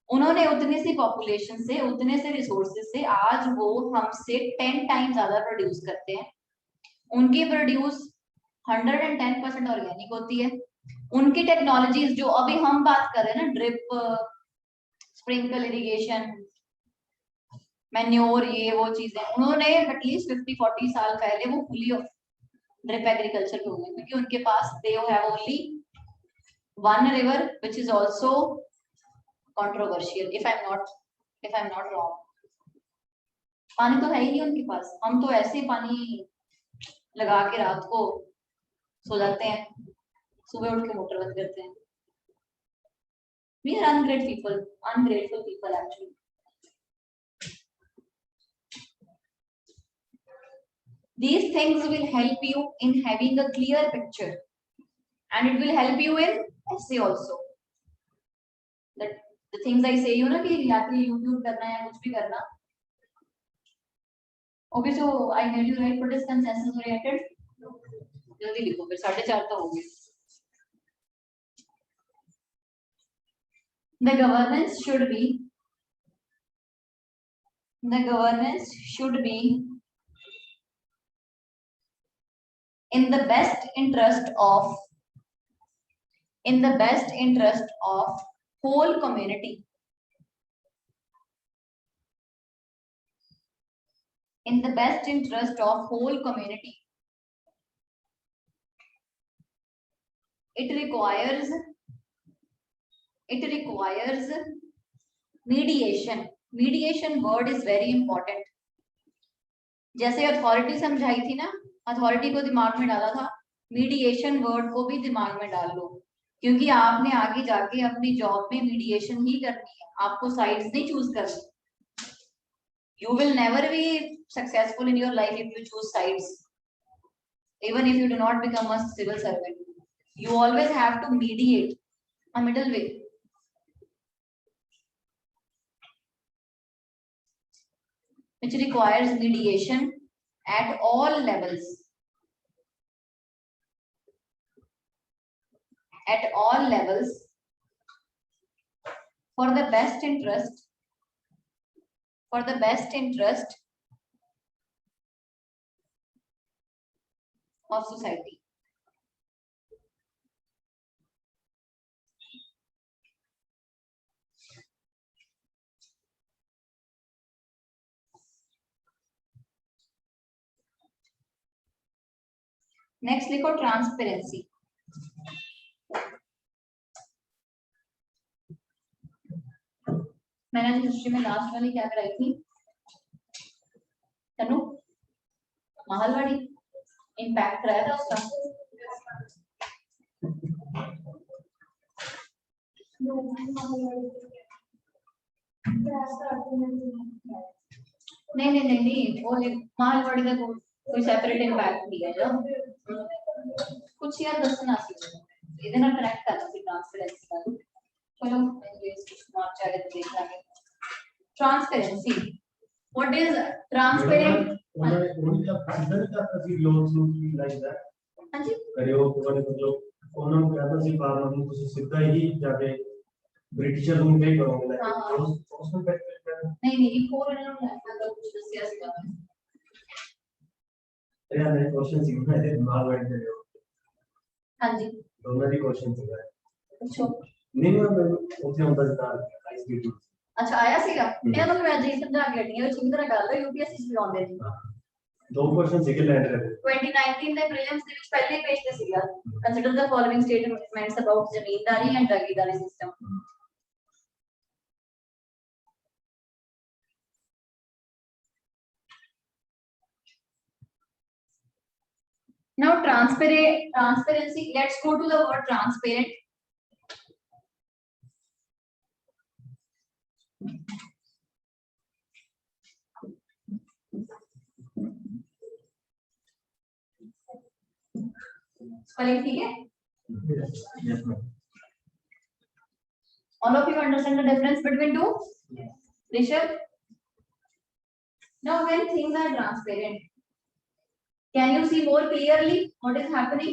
उन्होंने उतने सी पॉपुलेशन से, उतने से रिसोर्सेज से आज वो हमसे 10 टाइम ज्यादा प्रोड्यूस करते हैं. उनकी प्रोड्यूस 110% ऑर्गेनिक होती है. उनकी टेक्नोलॉजीज जो अभी हम बात कर रहे हैं ना, ड्रिप, स्प्रिंकल इरिगेशन, मैन्योर, ये वो चीजें उन्होंने एटलीस्ट 50-40 साल पहले वो फुली ड्रिप एग्रीकल्चर पे हुए, क्योंकि उनके पास they have only one river which is also controversial if I'm not wrong. पानी तो है ही नहीं उनके पास. हम तो ऐसे पानी लगा के रात को सो जाते हैं, सुबह उठ के मोटर बंद करते हैं. We are ungrateful people actually. These things will help you in having a clear picture, and it will help you in essay also. That the things I say, ना कि या फिर YouTube करना है, कुछ भी करना. Okay, so I made you write what is consensus oriented. जल्दी लिखो, फिर 4:30 तो हो गए. The governance should be in the best interest of whole community. In the best interest of whole community. It requires mediation. Mediation word is very important. जैसे authority समझाई थी ना, अथॉरिटी को दिमाग में डाला था, मीडिएशन वर्ड को भी दिमाग में डाल लो, क्योंकि आपने आगे जाके अपनी जॉब में मीडिएशन ही करनी है. आपको साइड्स नहीं चूज करनी. You will never be successful in your life if you choose sides. Even if you do not become a civil servant, you always have to mediate a middle way. Which requires mediation at all levels. At all levels for the best interest of society. Next लिखो transparency. मैंने history में last वाली क्या कराई थी तनु? Mahalwari impact कराया था उसका. नहीं वो महलवाड़ी का कोई सेपरेट इम्पैक्ट नहीं है. जो कुछ यार दसना इधर ना कनेक्ट करना सी ट्रांसपेरेंसी का. चलो देख लांगे. Transparency What is transparent? only the president of the loans would be like that. हाँ जी. करियो तुम्हारे मतलब उन्होंने कहता सी फार्मर को कुछ सीधा ही जाके ब्रिटिशर रूम पे करोगे ना उसमें नहीं इको मतलब कुछ डिस्कस करना है. अरे यार मेरे क्वेश्चन सी मैं दिमाग बैठ गया. हाँ जी. दोनों ही क्वेश्चन सी है. अच्छा. नहीं मैं उसे हम बता आई स्पीड. अच्छा आया सीगा ये तो मैं जी समझा के हटी है चंगी तरह कर लो यूपीएससी से आਉਂਦੇ ਨੇ. दो क्वेश्चन से के लैंड रहे 2019 ਦੇ ਪ੍ਰੀਲਿਮਸ ਦੇ ਵਿੱਚ ਪਹਿਲੇ ਪੇਜ ਤੇ ਸੀਗਾ consider the following statements about zamindari and jagirdari system. Now transparency, let's go to the word transparent. Spelling ठीक है? yes ma'am. All of you understand the difference between two? Yes. Rishabh? Now when things are transparent, can you see more clearly what is happening?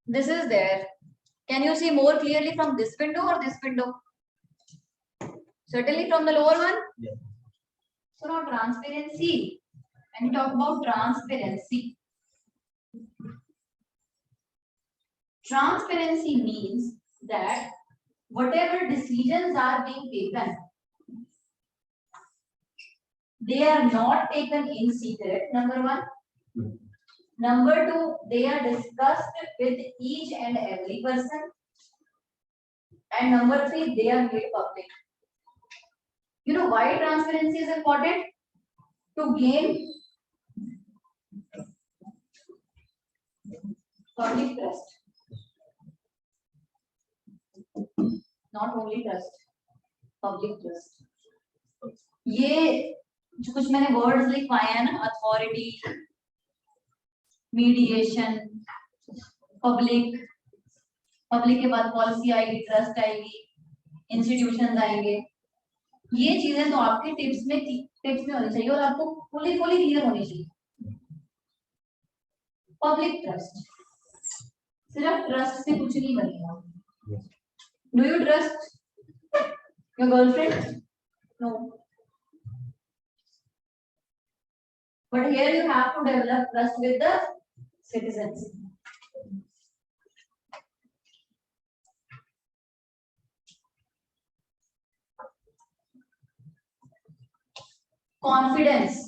This is there. Can you see more clearly from this window or this window? Certainly from the lower one? Yes. So now transparency. When we talk about transparency, transparency means that whatever decisions are being taken, they are not taken in secret, number one. Number two, they are discussed with each and every person. And number three, they are made public. You know why transparency is important? To gain public trust. Not only trust, public trust. ये जो कुछ मैंने words लिखवाए हैं ना, authority, mediation, public, public के बाद policy आएगी, ट्रस्ट आएगी, इंस्टीट्यूशंस आएंगे. ये चीजें तो आपके टिप्स में होनी चाहिए और आपको फुली क्लियर होनी चाहिए. पब्लिक ट्रस्ट, सिर्फ ट्रस्ट से कुछ नहीं बनेगा. Do you trust your girlfriend? No. But here you have to develop trust with the citizens. Confidence.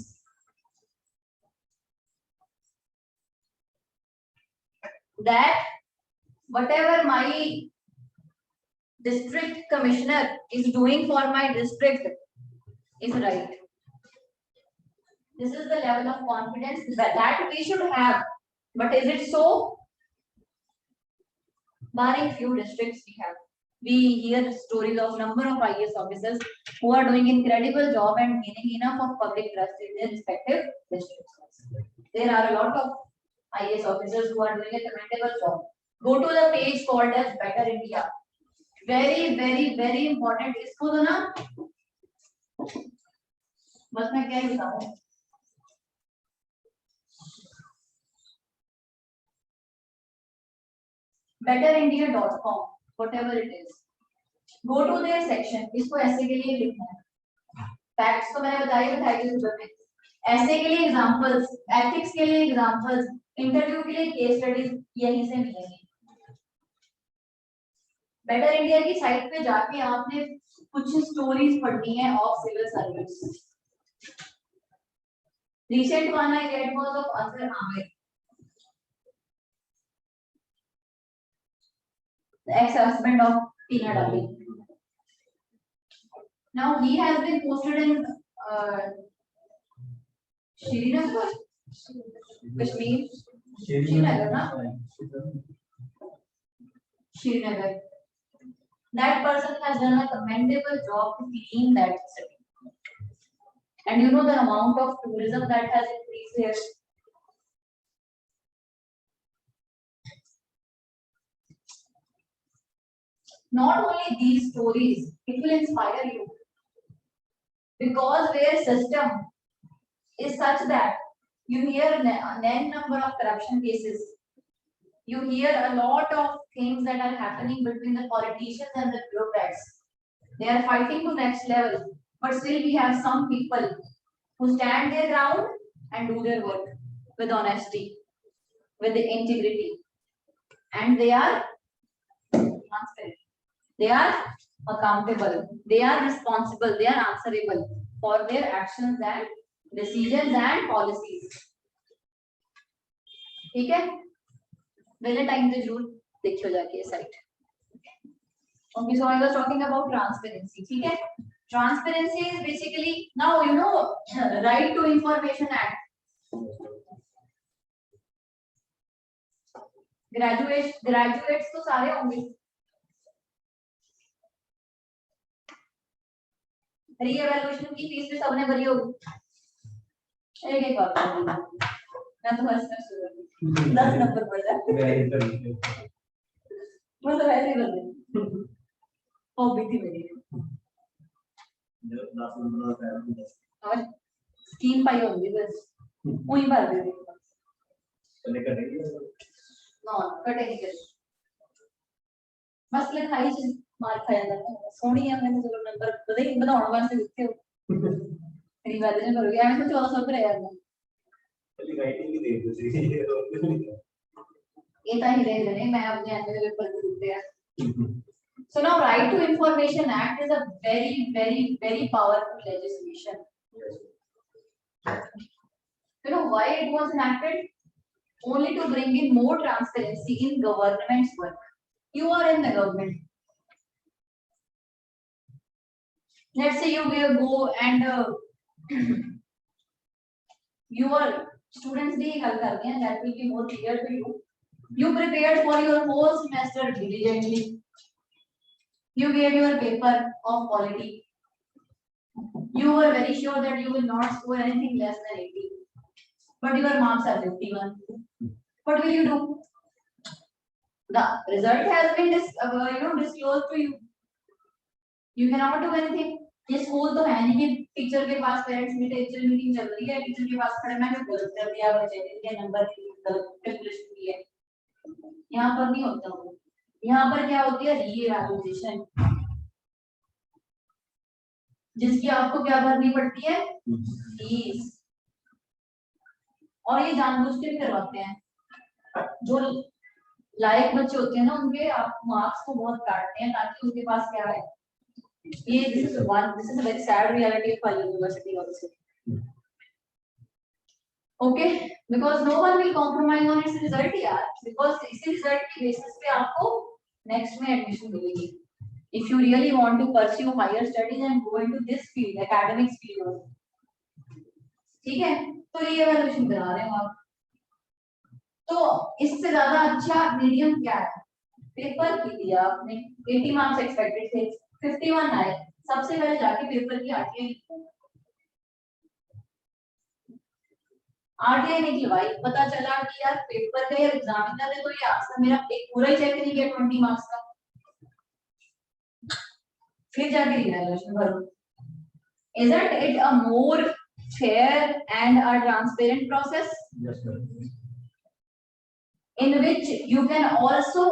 That whatever my district commissioner is doing for my district is right. This is the level of confidence that we should have. But is it so? Barring few districts we hear stories of number of IAS officers who are doing incredible job and gaining enough of public trust in their respective districts. There are a lot of IAS officers who are doing a commendable job. Go to the page called as Better India. Very, very, very important. इसको तो ना बस मैं क्या ही बताऊं. betterindia.com, whatever it is. Go to their section. इसको ऐसे के लिए लिखना है. Facts तो मैंने बताई थी सुबह में. ऐसे के लिए एग्जांपल्स, एथिक्स के लिए एग्जांपल्स, इंटरव्यू के लिए केस स्टडीज यहीं से मिलेंगे. बेटर इंडिया की साइट पे जाके आपने कुछ स्टोरीज पढ़नी है of civil service. Recent one I read was of Athar Aamir, the ex-husband of Tina Davi. Now he has been posted in Srinagar, Kashmir. Srinagar, na? Srinagar. That person has done a commendable job to clean that city. And you know the amount of tourism that has increased here. not only these stories, it will inspire you. Because their system is such that you hear n number of corruption cases. You hear a lot of things that are happening between the politicians and the bureaucrats. They are fighting to next level, but still we have some people who stand their ground and do their work with honesty, with the integrity, and they are transparent. They are accountable. They are responsible. They are answerable for their actions and decisions and policies. ठीक है? मेरे time पे जरूर देखियो जाके ये site. Okay, so I was talking about transparency. ठीक है? Transparency is basically, now you know, Right to Information Act. Graduates तो सारे होंगे. री-एवैल्यूएशन की फीस भी सबने भरी होगी. एक बात मैं तो फर्स्ट में शुरू 10 नंबर पड़ जाए. मतलब ऐसे ही कर दे. हॉबी थी मेरी. 10 नंबर का और स्कीम पाई होगी बस वही भर दे. चले करेंगे ना कटेंगे बस लिखाई चीज मार खाया जाता है. सोनी है मैंने चलो नंबर बनाने वास्ते लिखे हो. रिवाइजन करोगे ऐसे तो 1400 रुपए रहेगा. पहले राइटिंग की दे दो सही. ये तो ही दे रहे मैं अपने एनुअल पेपर को देते हैं. So now Right to Information Act is a very powerful legislation. You know why it was enacted? Only to bring in more transparency in government's work. You are in the government. Let's say you will go and your students be help करते हैं. That will be more clear to you. You prepared for your whole semester diligently. You gave your paper of quality. You were very sure that you will not score anything less than 80, but your marks are 51. What will you do? The result has been disclosed to you. You cannot do anything. ये school तो है नहीं कि teacher के पास parents teacher meeting चल रही है. Teacher के पास खड़े मैंने गलत कर दिया बच्चे ने ये नंबर गलत कैलकुलेशन की है. यहाँ पर नहीं होता वो. यहाँ पर क्या होती है री-इवैल्यूएशन, जिसकी आपको क्या भरनी पड़ती है फीस. और ये जानबूझ के करवाते हैं. जो लायक बच्चे होते हैं ना उनके आप मार्क्स को बहुत काटते हैं ताकि उनके पास क्या है ये. This is a very sad reality of our university also. Okay, because no one will compromise on its result यार. बिकॉज़ इसी रिजल्ट की बेसिस पे आपको नेक्स्ट में एडमिशन मिलेगी. If you really want to pursue higher studies and go into this field academics field. ठीक है, तो ये इवैल्यूएशन करा रहे हो आप. तो इससे ज्यादा अच्छा मीडियम क्या है? पेपर की दिया आपने 80 मार्क्स एक्सपेक्टेड थे, 51 आए. सबसे पहले जाके पेपर की आरटीआई निकलवाई. पता चला कि यार पेपर का यार एग्जामिनर ने तो ये आंसर मेरा एक पूरा ही चेक नहीं किया 20 मार्क्स का. फिर जाके रिवैल्यूएशन भरो. Isn't it a more fair and a transparent process? Yes, sir. In which you can also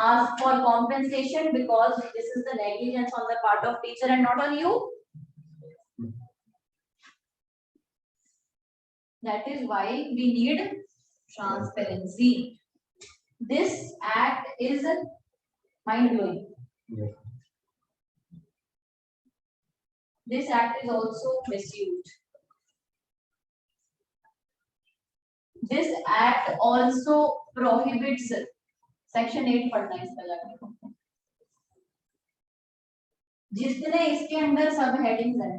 ask for compensation because this is the negligence on the part of teacher and not on you. That is why we need transparency. This act is mind-blowing. Yes. This act is also misused. This act also prohibits section 8 पढ़ना इसका जाके. जितने इसके अंदर सब headings हैं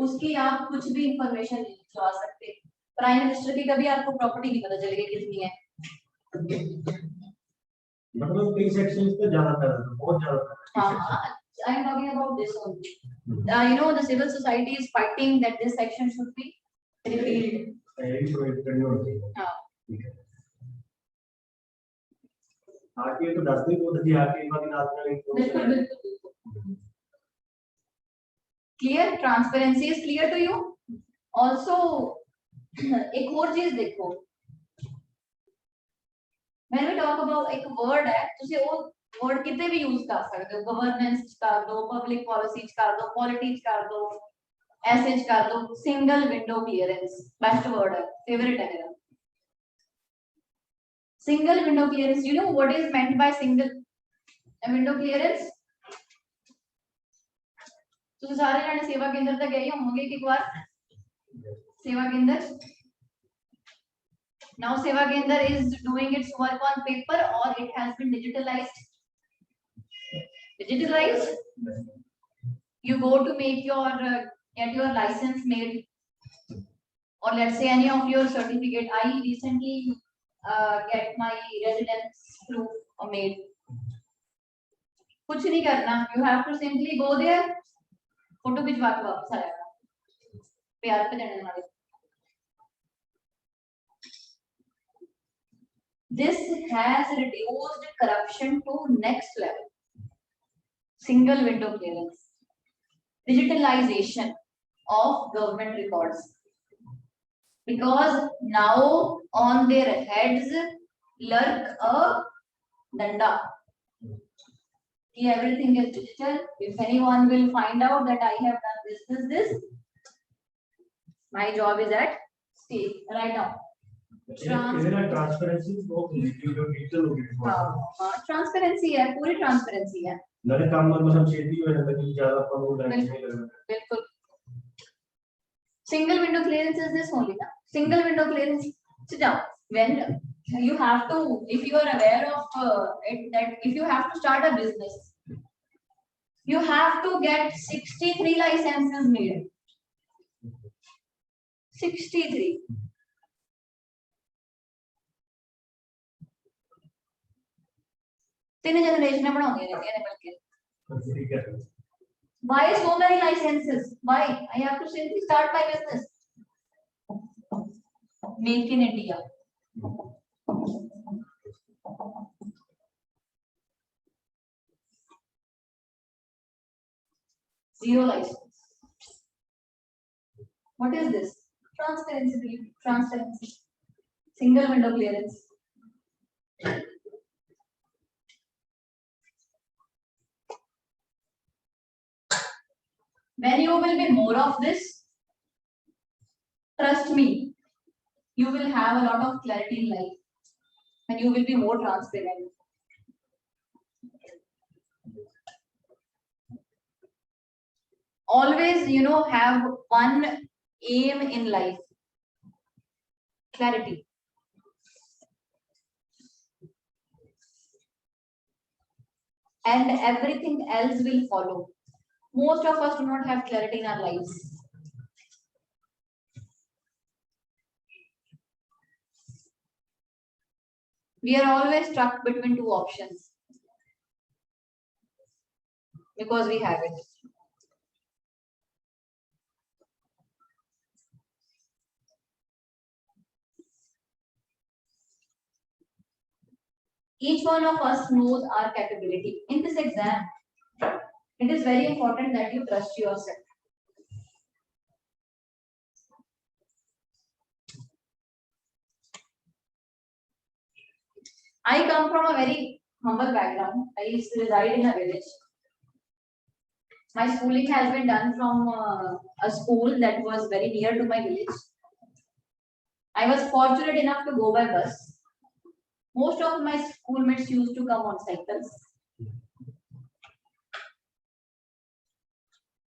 उसकी आप कुछ भी इंफॉर्मेशन नहीं चुरा सकते. प्राइम मिनिस्टर की कभी आपको प्रॉपर्टी नहीं पता चलेगी कितनी है. मतलब 3 सेक्शंस पे ज्यादा कर रहे हैं, बहुत ज्यादा. हाँ, I am talking about this only. You know, the civil society is fighting that this section should be repealed. हाँ. आके तो 10 दिन को जी आके एक बार रात में बिल्कुल बिल्कुल clear transparency is clear to you also एक और चीज देखो when we talk about एक word है ਤੁਸੀਂ ਉਹ word ਕਿਤੇ ਵੀ यूज कर सकते हो गवर्नेंस कर दो पब्लिक पॉलिसी कर दो पॉलिटी कर दो ऐसे कर दो single window clearance best word है फेवरेट है मेरा single window clearance you know what is meant by single window clearance ਤੁਸੀਂ ਸਾਰੇ ਜਣੇ ਸੇਵਾ ਕੇਂਦਰ ਤੱਕ ਗਏ ਹੋਵੋਗੇ ਇੱਕ ਵਾਰ ਸੇਵਾ ਕੇਂਦਰ now seva kendra is doing its work on paper or it has been digitalized you go to make your get your license made or let's say any of your certificate I recently get my residence proof made kuch nahi karna you have to simply go there photo khicwa ke वापस आएगा प्यार पे देने वाले this has reduced corruption to next level single window clearance digitalization of government records because now on their heads lurk a danda everything is digital if anyone will find out that I have done this my job is at stake right now transparency बहुत digital हो गई हां transparency है पूरी transparency है नरे काम मतलब छेती हो जाता है ज्यादा प्रमोट नहीं करना बिल्कुल single window clearance is this only na single window clearance sit down when you have to if you are aware of it that if you have to start a business you have to get 63 licenses made 63 तीन generation बनाउंदियां रहंदियां ने मिलके why so many licenses why I have to simply start my business make in India zero license what is this transparency single window clearance when you will be more of this trust me you will have a lot of clarity in life and you will be more transparent always have one aim in life clarity and everything else will follow most of us do not have clarity in our lives we are always stuck between two options because we have it each one of us knows our capability in this exam it is very important that you trust yourself I come from a very humble background I used to reside in a village my schooling has been done from a school that was very near to my village I was fortunate enough to go by bus most of my schoolmates used to come on cycles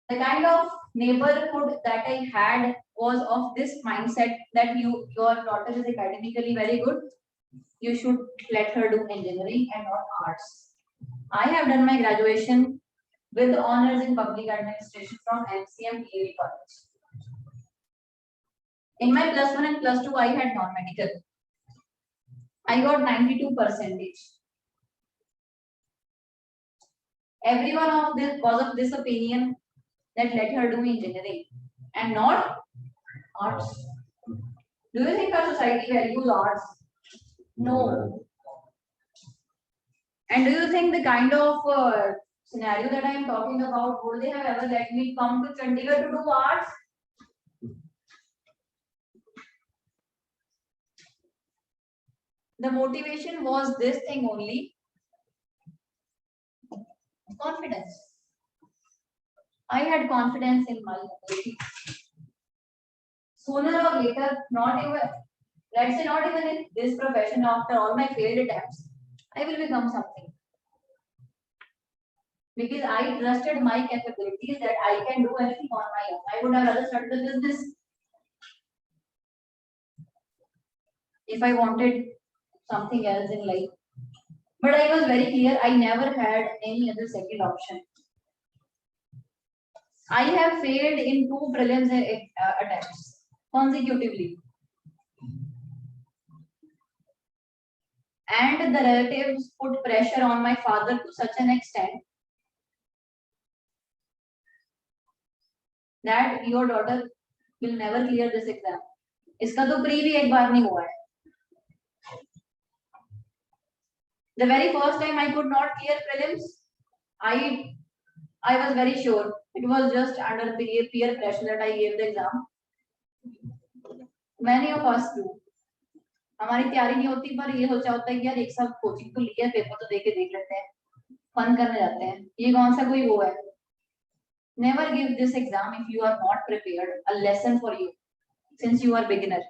the kind of neighborhood that I had was of this mindset that your daughter is academically very good you should let her do engineering and not arts I have done my graduation with honors in public administration from MCM PAV college in my plus 1 and plus 2 I had non-medical I got 92%. Everyone of this was of this opinion that let her do engineering and not arts. Do you think our society values arts? No. And do you think the kind of scenario that I am talking about, would they have ever let me come to Chandigarh to do arts? The motivation was this thing only. Confidence. I had confidence in my ability. Sooner or later, not even, let's say not even in this profession, after all my failed attempts, I will become something. Because I trusted my capabilities that I can do anything on my own. I would have rather started a business if I wanted something else in life. But I was very clear, I never had any other second option. I have failed in 2 prelims attempts consecutively. And the relatives put pressure on my father to such an extent that your daughter will never clear this exam. इसका तो pre भी एक बार नहीं हुआ है. The very first time I could not clear prelims, I was very sure it was just under peer pressure that I gave the exam. Many of us do. हमारी तैयारी नहीं होती पर ये सोचा होता है कि यार एक साथ कोचिंग तो लिया, पेपर तो देके देख लेते हैं, फन करने जाते हैं. ये कौन सा कोई वो है? Never give this exam if you are not prepared. A lesson for you since you are beginner.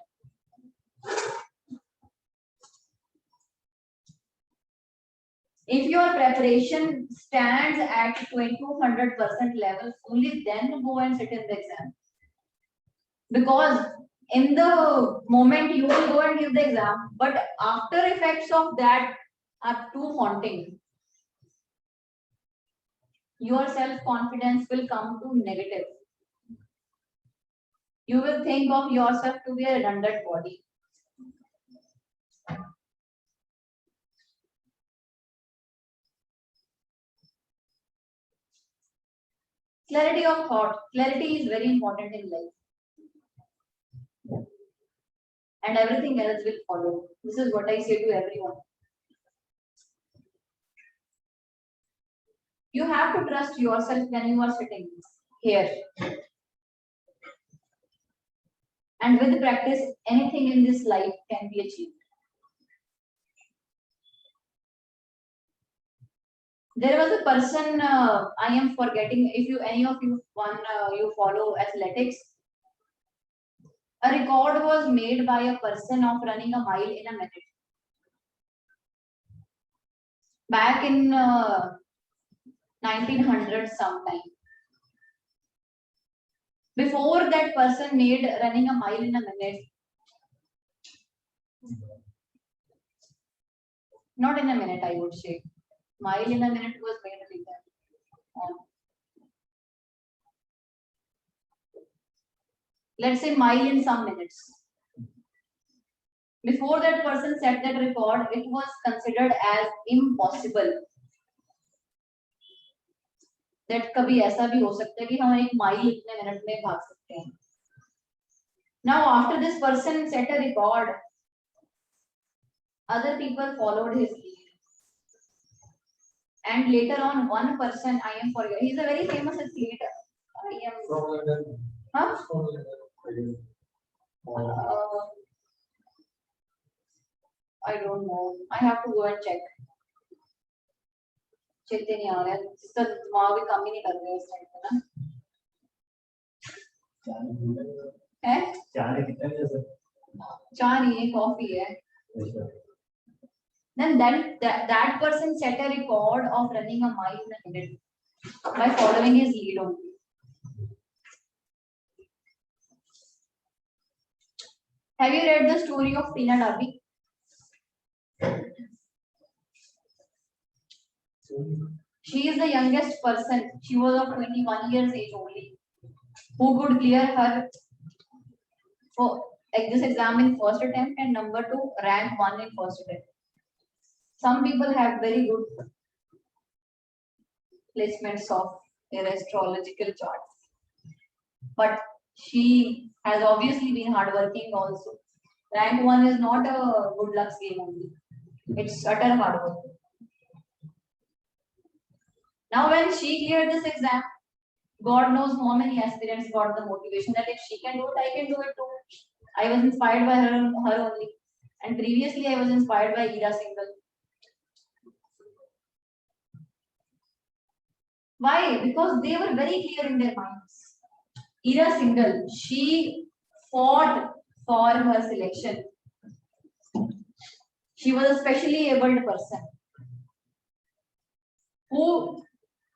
If your preparation stands at 200% level, only then go and sit in the exam. Because in the moment you will go and give the exam, but after effects of that are too haunting. Your self-confidence will come to negative. You will think of yourself to be a redundant body. Clarity of thought. Clarity is very important in life. And everything else will follow. This is what I say to everyone. You have to trust yourself when you are sitting here. And with practice, anything in this life can be achieved. There was a person, I am forgetting, if any of you you follow athletics, a record was made by a person of running a mile in a minute. Back in 1900 sometime. Before that person made running a mile in a minute. Not in a minute, I would say. Mile in a minute was made later. Let's say mile in some minutes. Before that person set that record, it was considered as impossible. That कभी ऐसा भी हो सकता है कि हम एक mile इतने मिनट में भाग सकते हैं. Now after this person set a record, other people followed his lead. And later on, one person, I am forgetting, he's a very famous athlete. From London. Huh? From London. I don't know. I have to go and check. चलते नहीं आ रहा है, इसका दिमाग भी काम ही नहीं कर रहा है इस टाइम पे ना. है? चाय नहीं है, कॉफी है. Then that person set a record of running a mile in a minute by following his lead only. Have you read the story of Tina Darby? She is the youngest person. She was of 21 years age only, who could clear her for this exam in first attempt, and number 2, rank 1 in first attempt. Some people have very good placements of their astrological charts, but she has obviously been hardworking also. Rank 1 is not a good luck game only. It's utter hard work. Now when she cleared this exam, God knows how many aspirants got the motivation that if she can do it, I can do it too. I was inspired by her only. And previously I was inspired by Ira Singhal. Why? Because they were very clear in their minds. Ira Singhal, she fought for her selection. She was a specially abled person who,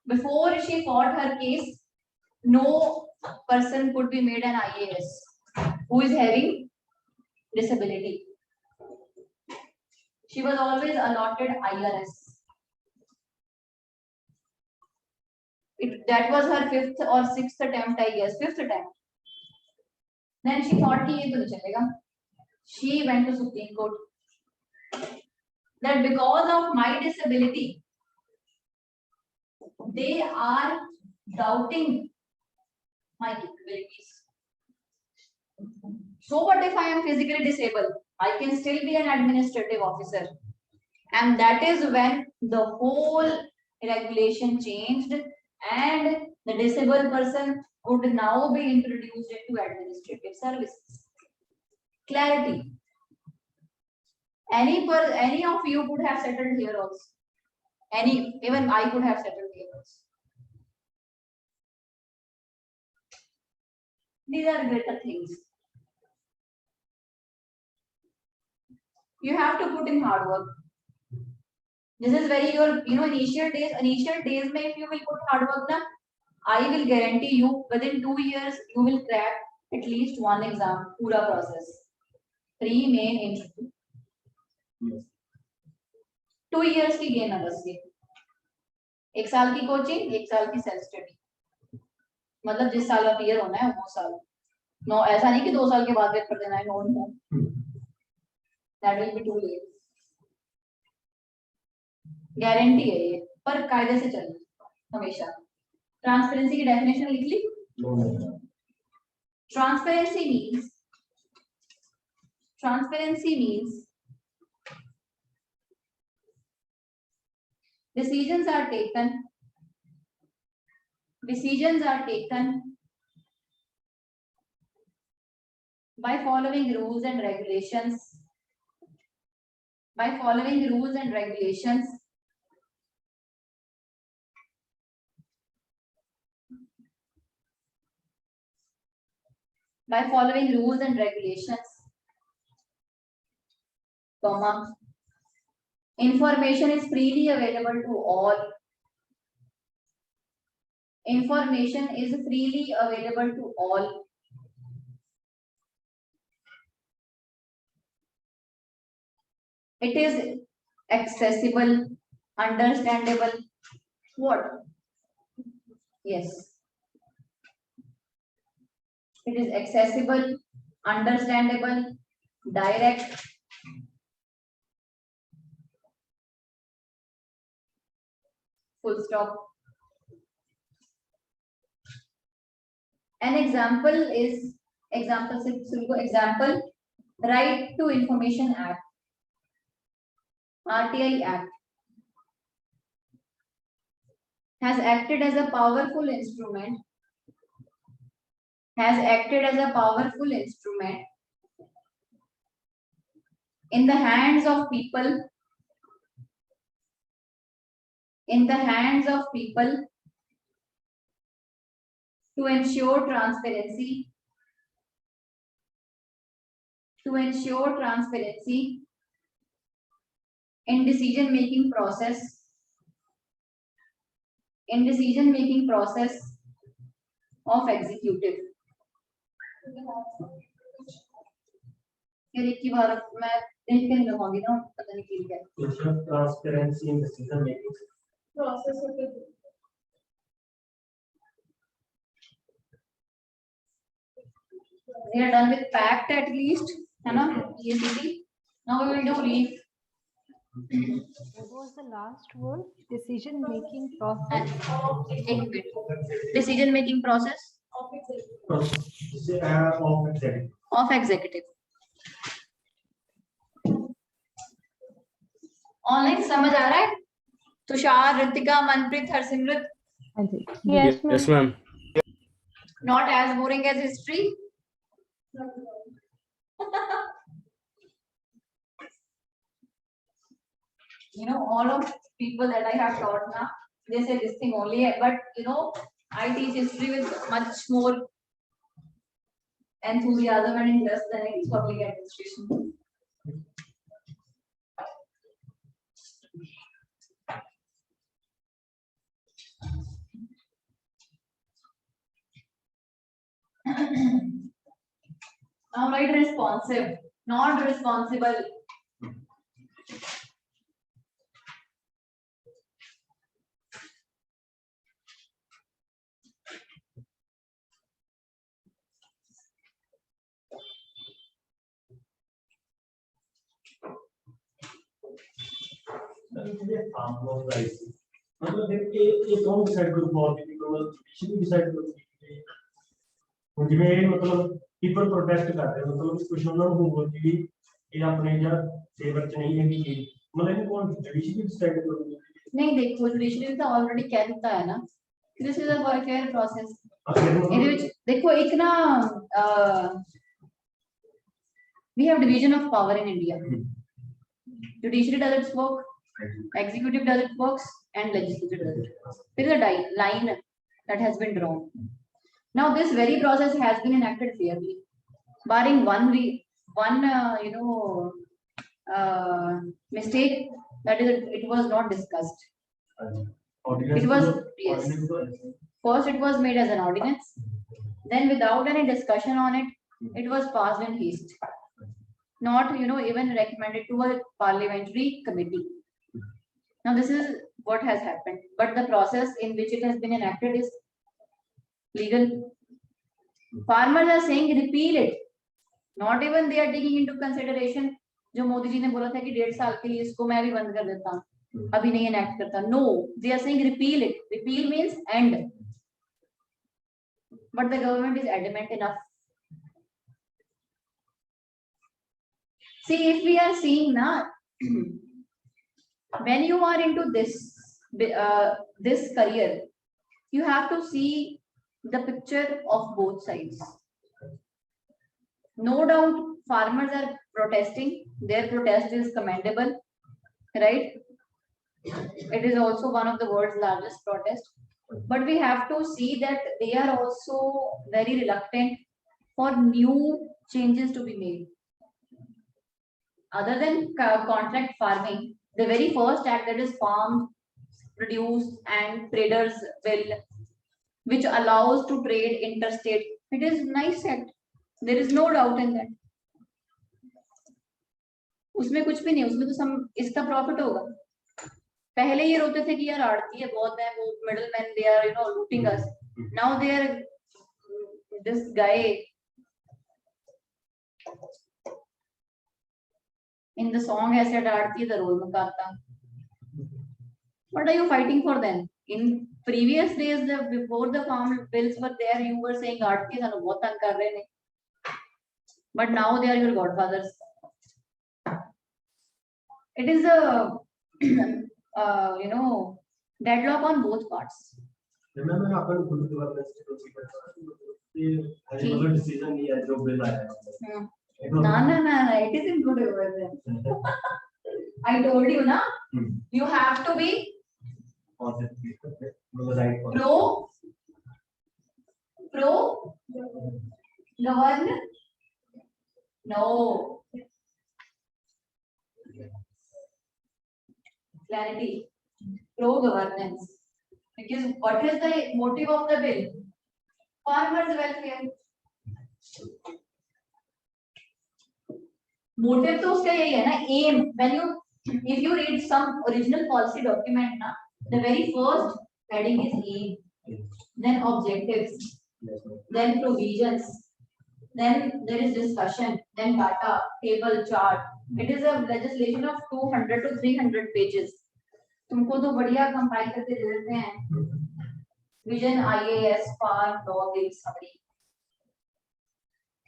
before she fought her case, no person could be made an IAS who is having disability. She was always allotted IRS. That was her 5th or 6th attempt, I guess, 5th attempt. Then she thought कि ये तो नहीं चलेगा. She went to Supreme Court. That because of my disability, they are doubting my capabilities. So what if I am physically disabled? I can still be an administrative officer. And that is when the whole regulation changed and the disabled person could now be introduced into administrative services. Clarity. Any of you could have settled here also. Even I could have settled here also. These are greater things. You have to put in hard work. This is very your initial days. Initial days, if you will put hard work, na, I will guarantee you within 2 years you will crack at least one exam. Pura process. 3 main interview. 2 years की game है बस ये. 1 साल की coaching, 1 साल की self study. मतलब जिस साल अपीयर होना है वो साल. नो ऐसा नहीं कि 2 साल के बाद वेट कर देना है. No, that will be too late. Guarantee है ये, पर कायदे से चलना हमेशा. ट्रांसपेरेंसी की डेफिनेशन लिख ली. Transparency means decisions are taken by following rules and regulations. By following rules and regulations. By following rules and regulations, comma, information is freely available to all. Information is freely available to all. It is accessible, understandable. What? Yes. It is accessible, understandable, direct. Full stop. An example is example Right to Information Act, RTI Act, has acted as a powerful instrument. In the hands of people. To ensure transparency. In decision making process. Of executive. यार एक ही बार मैं देख के नहीं लगाऊंगी ना, पता नहीं क्या है. Transparency in decision making process होते. We are done with fact at least, है ना? ESD. Now we will do leaf. What was the last word? Decision making process. Decision making process of executive. Online समझ आ रहा है? Tushar, Ritika, Manpreet, Harsimrat. Yes, ma'am. Yes, ma'am. Not as boring as history. You know, all of people that I have taught now, they say this thing only, but you know, I teach history with much more enthusiasm and interest than I teach public administration. Now write responsive, not responsible. मतलब ये कौन decide करू political judiciary decide करू ਹੁਣ ਜਿਵੇਂ ਇਹ ਮਤਲਬ people protest ਕਰ ਰਹੇ ਮਤਲਬ ਕੁਝ ਉਹਨਾਂ ਨੂੰ ਹੋਊਗਾ ਕਿ ਇਹ ਆਪਣੇ ਜਾਂ ਫੇਵਰ ਚ ਨਹੀਂ ਹੈਗੀ ਇਹ मतलब ਇਹਨੂੰ ਕੌਣ ਜੁਡੀਸ਼ਰੀ डिसाइड ਕਰੂਗੀ नहीं देखो जुडिशरी तो ऑलरेडी कह देता है ना, this is a fair process. ਇਹਦੇ ਵਿੱਚ ਦੇਖੋ ਇੱਕ ਨਾ we have division of power in India. Judiciary does its work, executive does its works, and legislature does it. There is a line that has been drawn. Now this very process has been enacted fairly, barring one mistake, that is it was not discussed. It was, yes, first it was made as an ordinance, then without any discussion on it, it was passed in haste, not even recommended to a parliamentary committee. Now this is what has happened, but the process in which it has been enacted is legal. Farmers are saying repeal it, not even they are taking into consideration जो मोदी जी ने बोला था कि 1.5 साल के लिए इसको मैं भी बंद कर देता हूँ, अभी नहीं enact करता. No, they are saying repeal it. Repeal means end, but the government is adamant enough. See, if we are seeing now, when you are into this career, you have to see the picture of both sides. No doubt farmers are protesting, their protest is commendable, right? It is also one of the world's largest protests, but we have to see that they are also very reluctant for new changes to be made. Other than contract farming, the very first act, that is Farm Produce and Traders Bill, which allows to trade interstate, it is nice act. There is no doubt in that. उसमें कुछ भी नहीं, उसमें तो सब इसका profit होगा. पहले ये रोते थे कि यार आड़ती है बहुत है, वो middle man, they are looting us. Now they are, this guy in the song has said आड़ती the role मुकाता. What are you fighting for then? In previous days, before the farm bills were there, you were saying आड़ती सानू बहुत तंग कर रहे ने, but now they are your godfathers. It is a deadlock on both parts. remember अपन खुद governance की procedure ये हरी मतलब डिसीजन नहीं है जो बिल आया है No, it isn't good governance. I told you na, you have to be pro govern. No. Clarity. Pro governance. Because what is the motive of the bill? Farmers' welfare. Motive तो उसका यही है ना, aim. When you, if you read some original policy document ना, the very first heading is aim, then objectives, then provisions, then there is discussion, then data, table, chart. It is a legislation of 200 to 300 pages. तुमको तो बढ़िया compile करके दे देते हैं. Vision, IAS, farm, law, bill, summary.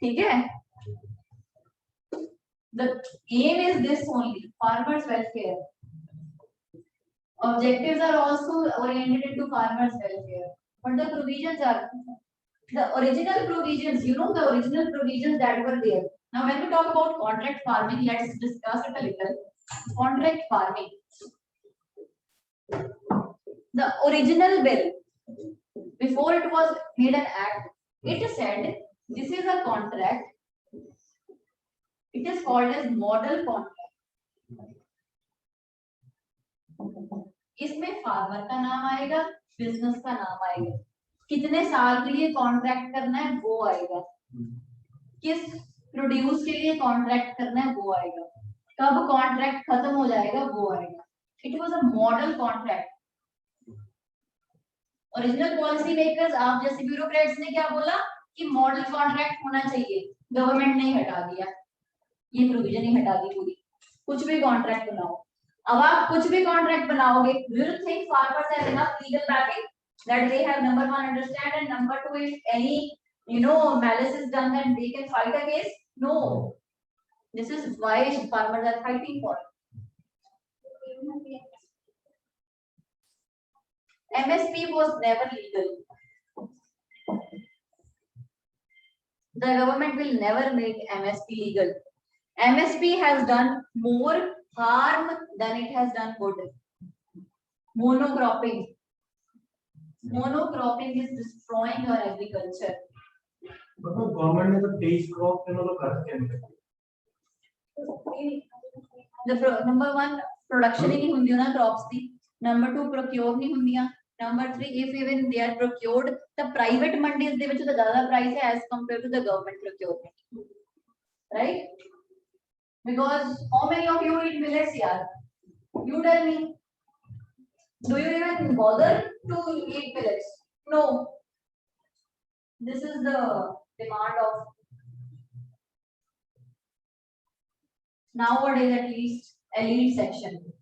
ठीक है? The aim is this only, farmers' welfare. Objectives are also oriented into farmers' welfare, but the provisions are the original provisions. You know the original provisions that were there. Now, when we talk about contract farming, let's discuss it a little. Contract farming. The original bill, before it was made an act, it said this is a contract. It is called as model contract. इसमें farmer का नाम आएगा, business का नाम आएगा, कितने साल के लिए कॉन्ट्रैक्ट करना है वो आएगा, किस प्रोड्यूस के लिए कॉन्ट्रैक्ट करना है वो आएगा, कब कॉन्ट्रैक्ट खत्म हो जाएगा वो आएगा. It was a model contract. Original policy makers, आप जैसे ब्यूरोक्रेट्स ने क्या बोला कि मॉडल कॉन्ट्रैक्ट होना चाहिए, गवर्नमेंट ने हटा दिया, ये प्रोविजन ही हटा दी पूरी. कुछ भी कॉन्ट्रैक्ट बनाओ. अब आप कुछ भी कॉन्ट्रैक्ट बनाओगे, do you think farmers have enough legal backing that they have, number one, understand, and number two, if any malice is done, then they can fight a case? No. This is why farmers are fighting for it. MSP was never legal. The government will never make MSP legal. MSP has done more harm than it has done good. Monocropping. Monocropping is destroying our agriculture. मतलब government ने तो 23 crop पे मतलब कर दिया. Number one, production ही नहीं होंगी ना crops दी. Number two, procure नहीं होंगी. Number three, if even they are procured, the private mandis दे विच तो ज़्यादा price है as compared to the government procurement, right? Because how many of you eat millets here? You tell me. Do you even bother to eat millets? No. This is the demand of nowadays, at least elite section.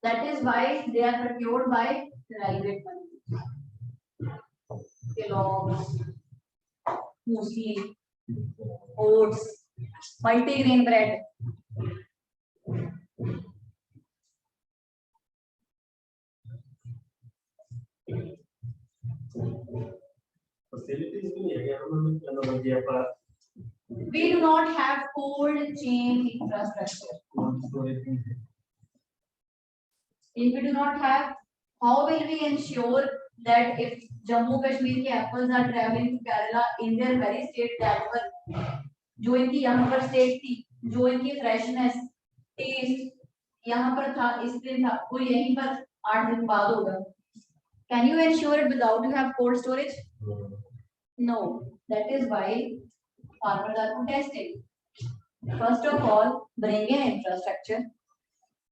That is why they are procured by private money. Kellogg's, muesli, oats, multigrain bread. Facilities भी नहीं है क्या मतलब ये पर. We do not have cold chain infrastructure. If we do not have, how will we ensure that if Jammu Kashmir के apples are traveling to Kerala in their very state that were जो इनकी यहाँ पर state थी, जो इनकी freshness, taste यहाँ पर था, इस दिन था, वो यहीं पर 8 दिन बाद होगा. Can you ensure it without you have cold storage? No. That is why farmers are protesting. First of all, bring in infrastructure.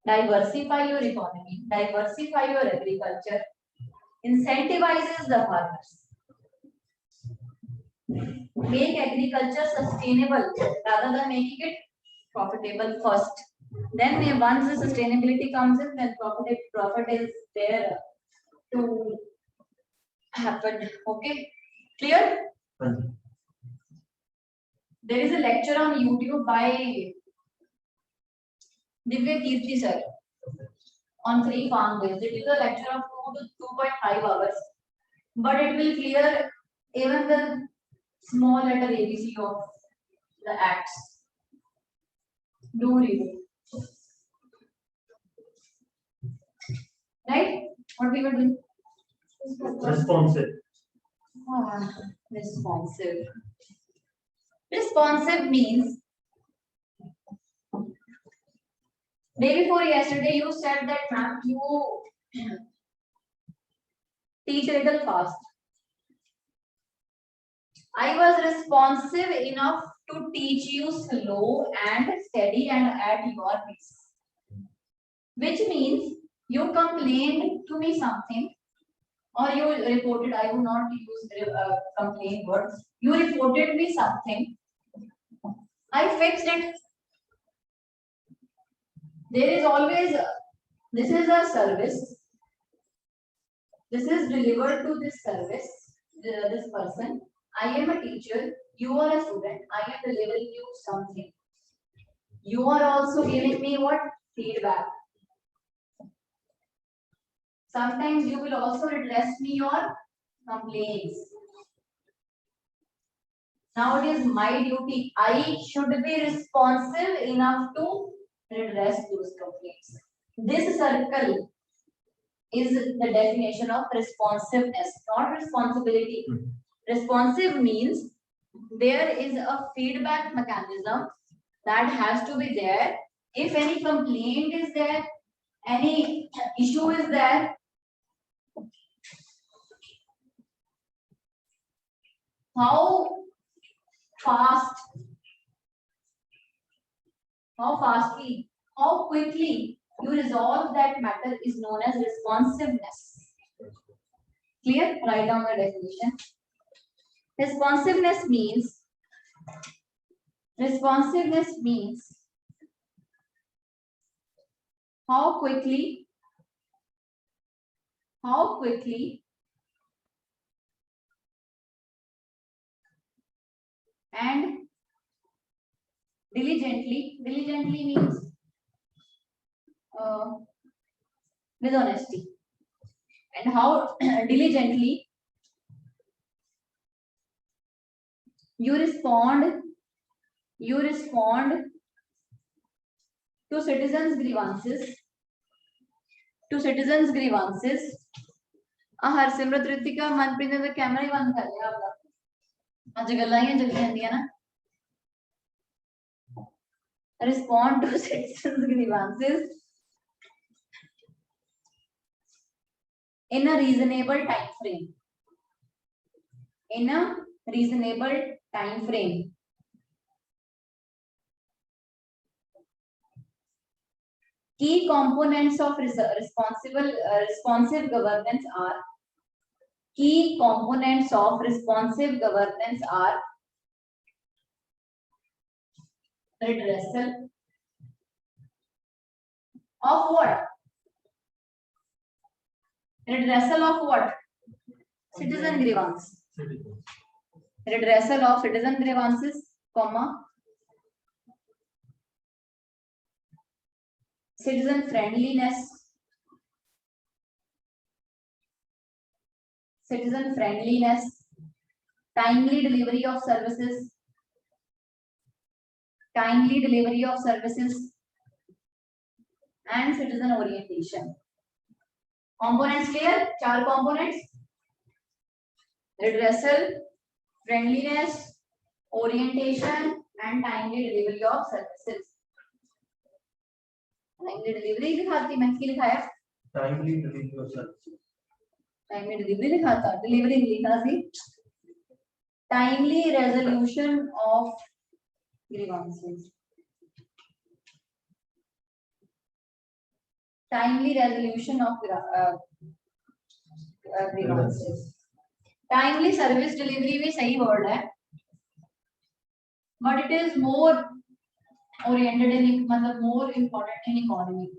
Diversify your economy, diversify your agriculture, incentivizes the farmers. Make agriculture sustainable rather than making it profitable first. Then once the sustainability comes in, then profit is there to happen. Okay, clear? There is a lecture on YouTube by Divya Kirti sir on free farm ways. It is a lecture of 2 to 2.5 hours, but it will clear even the small letter ABC of the acts. Do read it. Right? What we were doing? Responsive. Responsive. Responsive means day before yesterday you said that ma'am you teach a little fast. I was responsive enough to teach you slow and steady and at your pace. Which means you complained to me something, or you reported, I will not use complain words. You reported me something. I fixed it. There is always, this is a service. This is delivered to this service, this person. I am a teacher, you are a student, I am delivering you something. You are also giving me what? Feedback. Sometimes you will also address me your complaints. Now it is my duty. I should be responsive enough to redress those complaints. This circle is the definition of responsiveness, not responsibility. Responsive means there is a feedback mechanism that has to be there. If any complaint is there, any issue is there, how fastly, how quickly you resolve that matter is known as responsiveness. Clear? Write down the definition. Responsiveness means how quickly and diligently means with honesty, and how diligently you respond to citizens grievances. Harsimrat Ritika Manpreet ने तो camera ही बंद कर लिया आपका, आज गल्लां ही चली जांदियां ना. Respond to citizens grievances in a reasonable time frame. Key components of responsive governance are redressal of what? Redressal of what? Citizen grievance. Redressal of citizen grievances, comma, citizen friendliness, timely delivery of services, and citizen orientation. Components clear? 4 components: redressal, friendliness, orientation, and timely delivery of services. Timely delivery लिखाती मैं क्या लिखाया? Timely delivery of services. Timely delivery लिखा था, delivery लिखा थी. Timely resolution of grievances. Timely resolution of grievances. Timely service delivery भी सही word है, but it is more oriented in, मतलब more important in economy,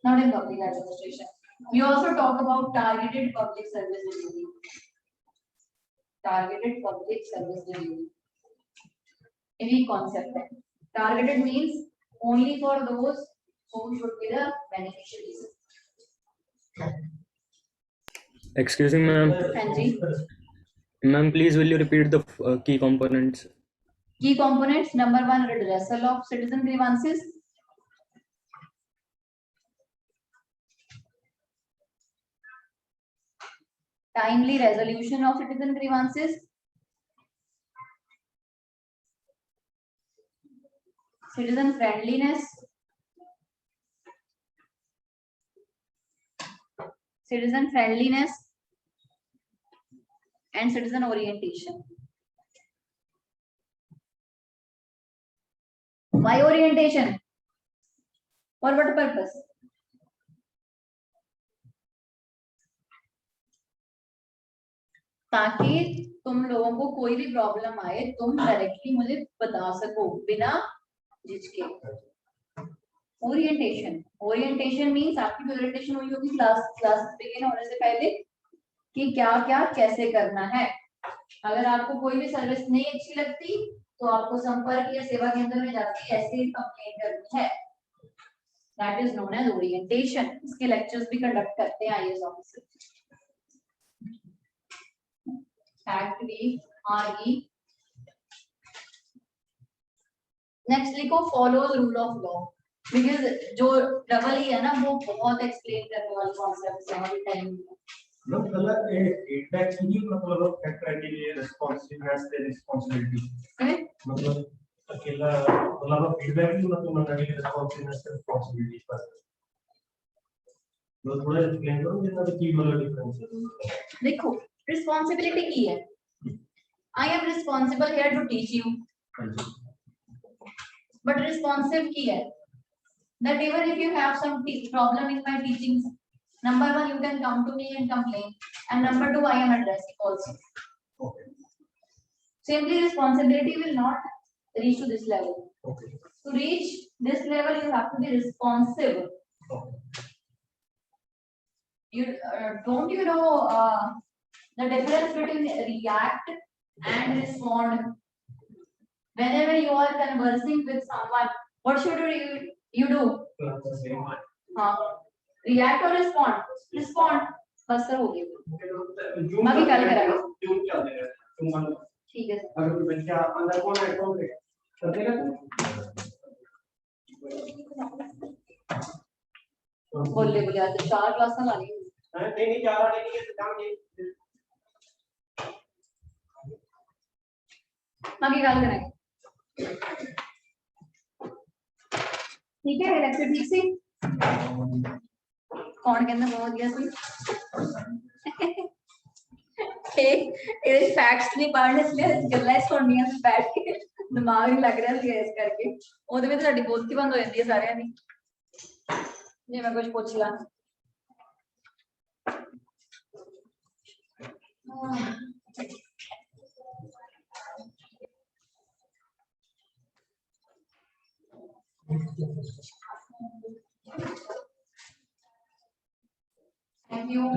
not in public administration. We also talk about targeted public service delivery. यही concept है. Targeted means only for those who should be the beneficiaries. Excuse me, ma'am. हाँ जी. Ma'am, please will you repeat the key components? Key components: number 1, redressal of citizen grievances. Timely resolution of citizen grievances. Citizen friendliness. And citizen orientation. Why orientation? For what purpose? ताकि तुम लोगों को कोई भी problem आए तुम directly मुझे बता सको बिना झिझके. ओरिएंटेशन मींस आपकी भी ओरिएंटेशन हुई होगी क्लास बिगिन होने से पहले कि क्या क्या कैसे करना है. अगर आपको कोई भी सर्विस नहीं अच्छी लगती तो आपको संपर्क या सेवा केंद्र में जाके ऐसे कंप्लेंट करनी है। That is known as orientation. इसके लेक्चर्स भी कंडक्ट करते हैं IAS officer. Fact B RE. Next लिखो follows rule of law, because जो डबल ही है ना वो बहुत एक्सप्लेन करने वाली कॉन्सेप्ट है हमारे टाइम में। लोग कलर ए फीडबैक की मतलब क्राइटेरिया रिस्पांसिवनेस ते रिस्पांसिबिलिटी मतलब अकेला मतलब फीडबैक की मतलब मंगाने की रिस्पांसिवनेस ते रिस्पांसिबिलिटी पर तो थोड़ा एक्सप्लेन करो जितना तो की मतलब डिफरेंस है। देखो रिस्पांसिबिलिटी की है, I am responsible here to teach you, but responsive की है that even if you have some problem in my teachings, number one you can come to me and complain, and number two I am addressing also. Okay Simply responsibility will not reach to this level. Okay To reach this level you have to be responsive. Okay You don't you know the difference between react and respond? Whenever you are conversing with someone, what should you do? React or respond? Respond. बस sir हो गई। बाकी कल करेंगे। ठीक है sir. अगर कोई बच्चा अंदर कौन है कौन है कर देगा बोले बोले आज 4 क्लास लानी है। नहीं नहीं जा रहा नहीं है काम नहीं बाकी कल करेंगे। ठीक है लेक्चर ठीक से कौन कहना बहुत दिया सी ਇਹ ਫੈਕਟਸ ਨਹੀਂ ਪੜ੍ਹਨੇ ਇਸ ਲਈ ਗੱਲਾਂ ਸੁਣਨੀਆਂ ਸੀ ਬੈਠ ਕੇ ਦਿਮਾਗ ਨਹੀਂ ਲੱਗ ਰਿਹਾ ਸੀ ਇਸ ਕਰਕੇ ਉਹਦੇ ਵਿੱਚ ਸਾਡੀ ਬੋਲਤੀ ਬੰਦ ਹੋ ਜਾਂਦੀ ਹੈ ਸਾਰਿਆਂ ਦੀ ਜੇ ਮੈਂ ਕੁਝ ਪੁੱਛ ਲਾਂ Thank you.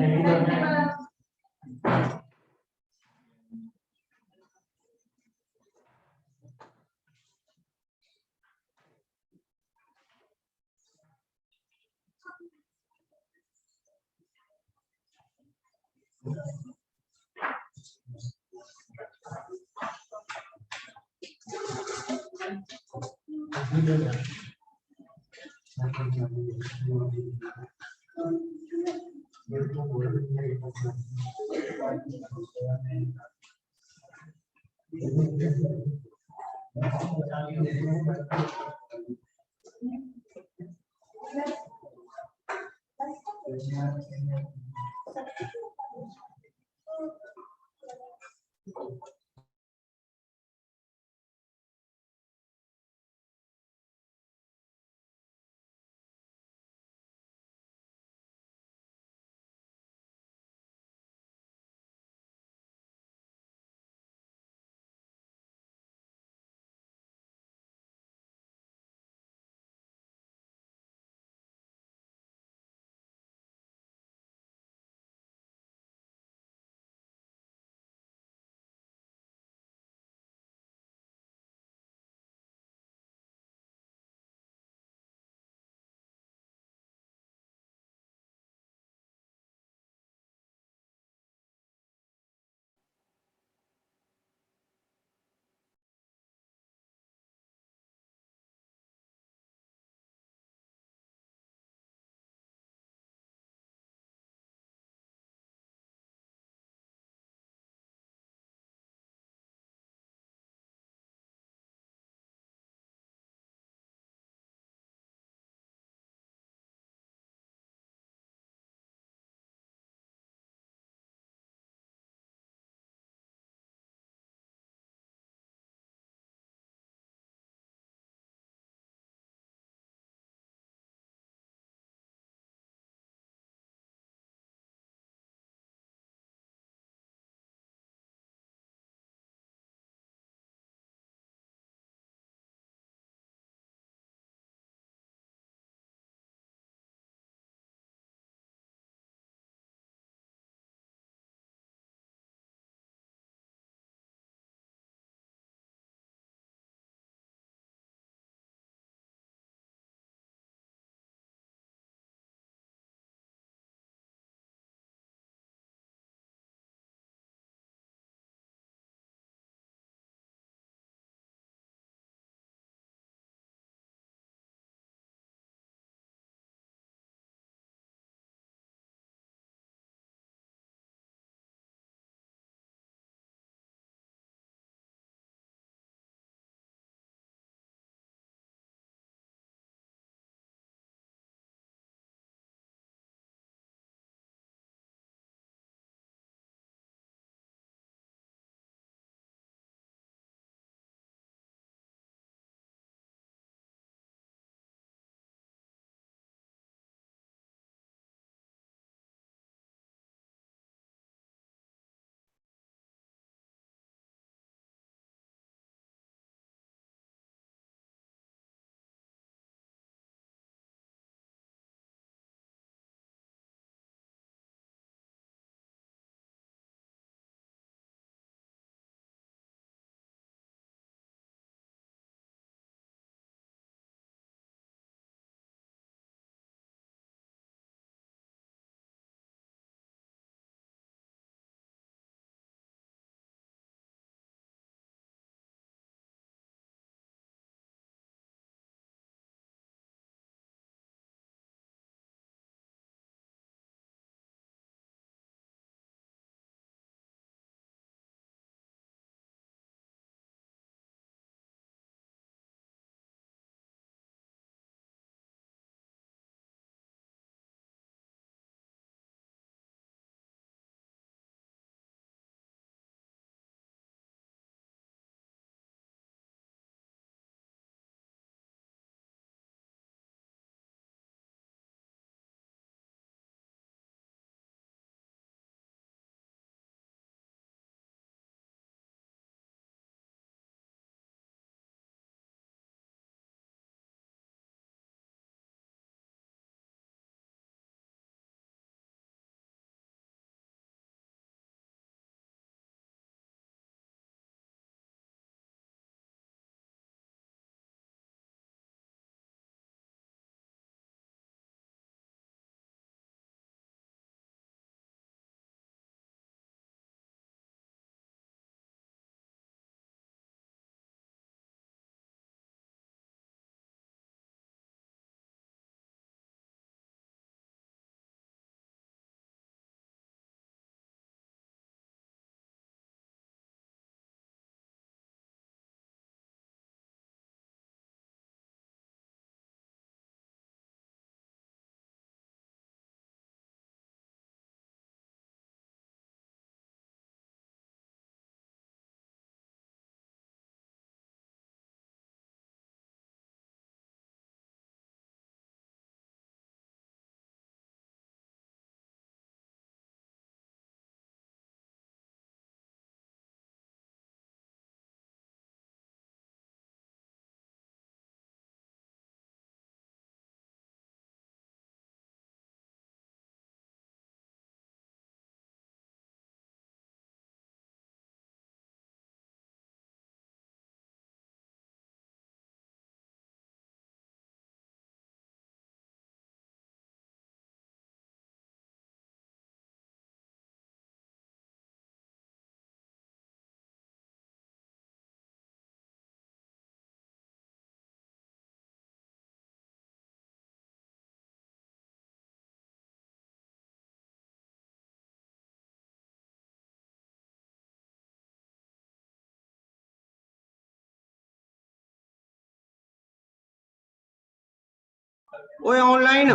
ओए ऑनलाइन,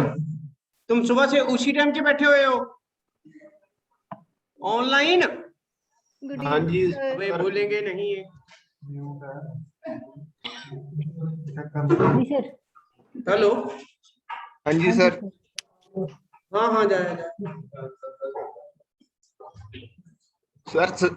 तुम सुबह से उसी टाइम के बैठे हुए हो ऑनलाइन? Good हाँ जी evening, sir. अबे बोलेंगे नहीं ये। जी सर। हेलो। हाँ जी हाँ जी सर। सर। हाँ हाँ, जाए जाए। सर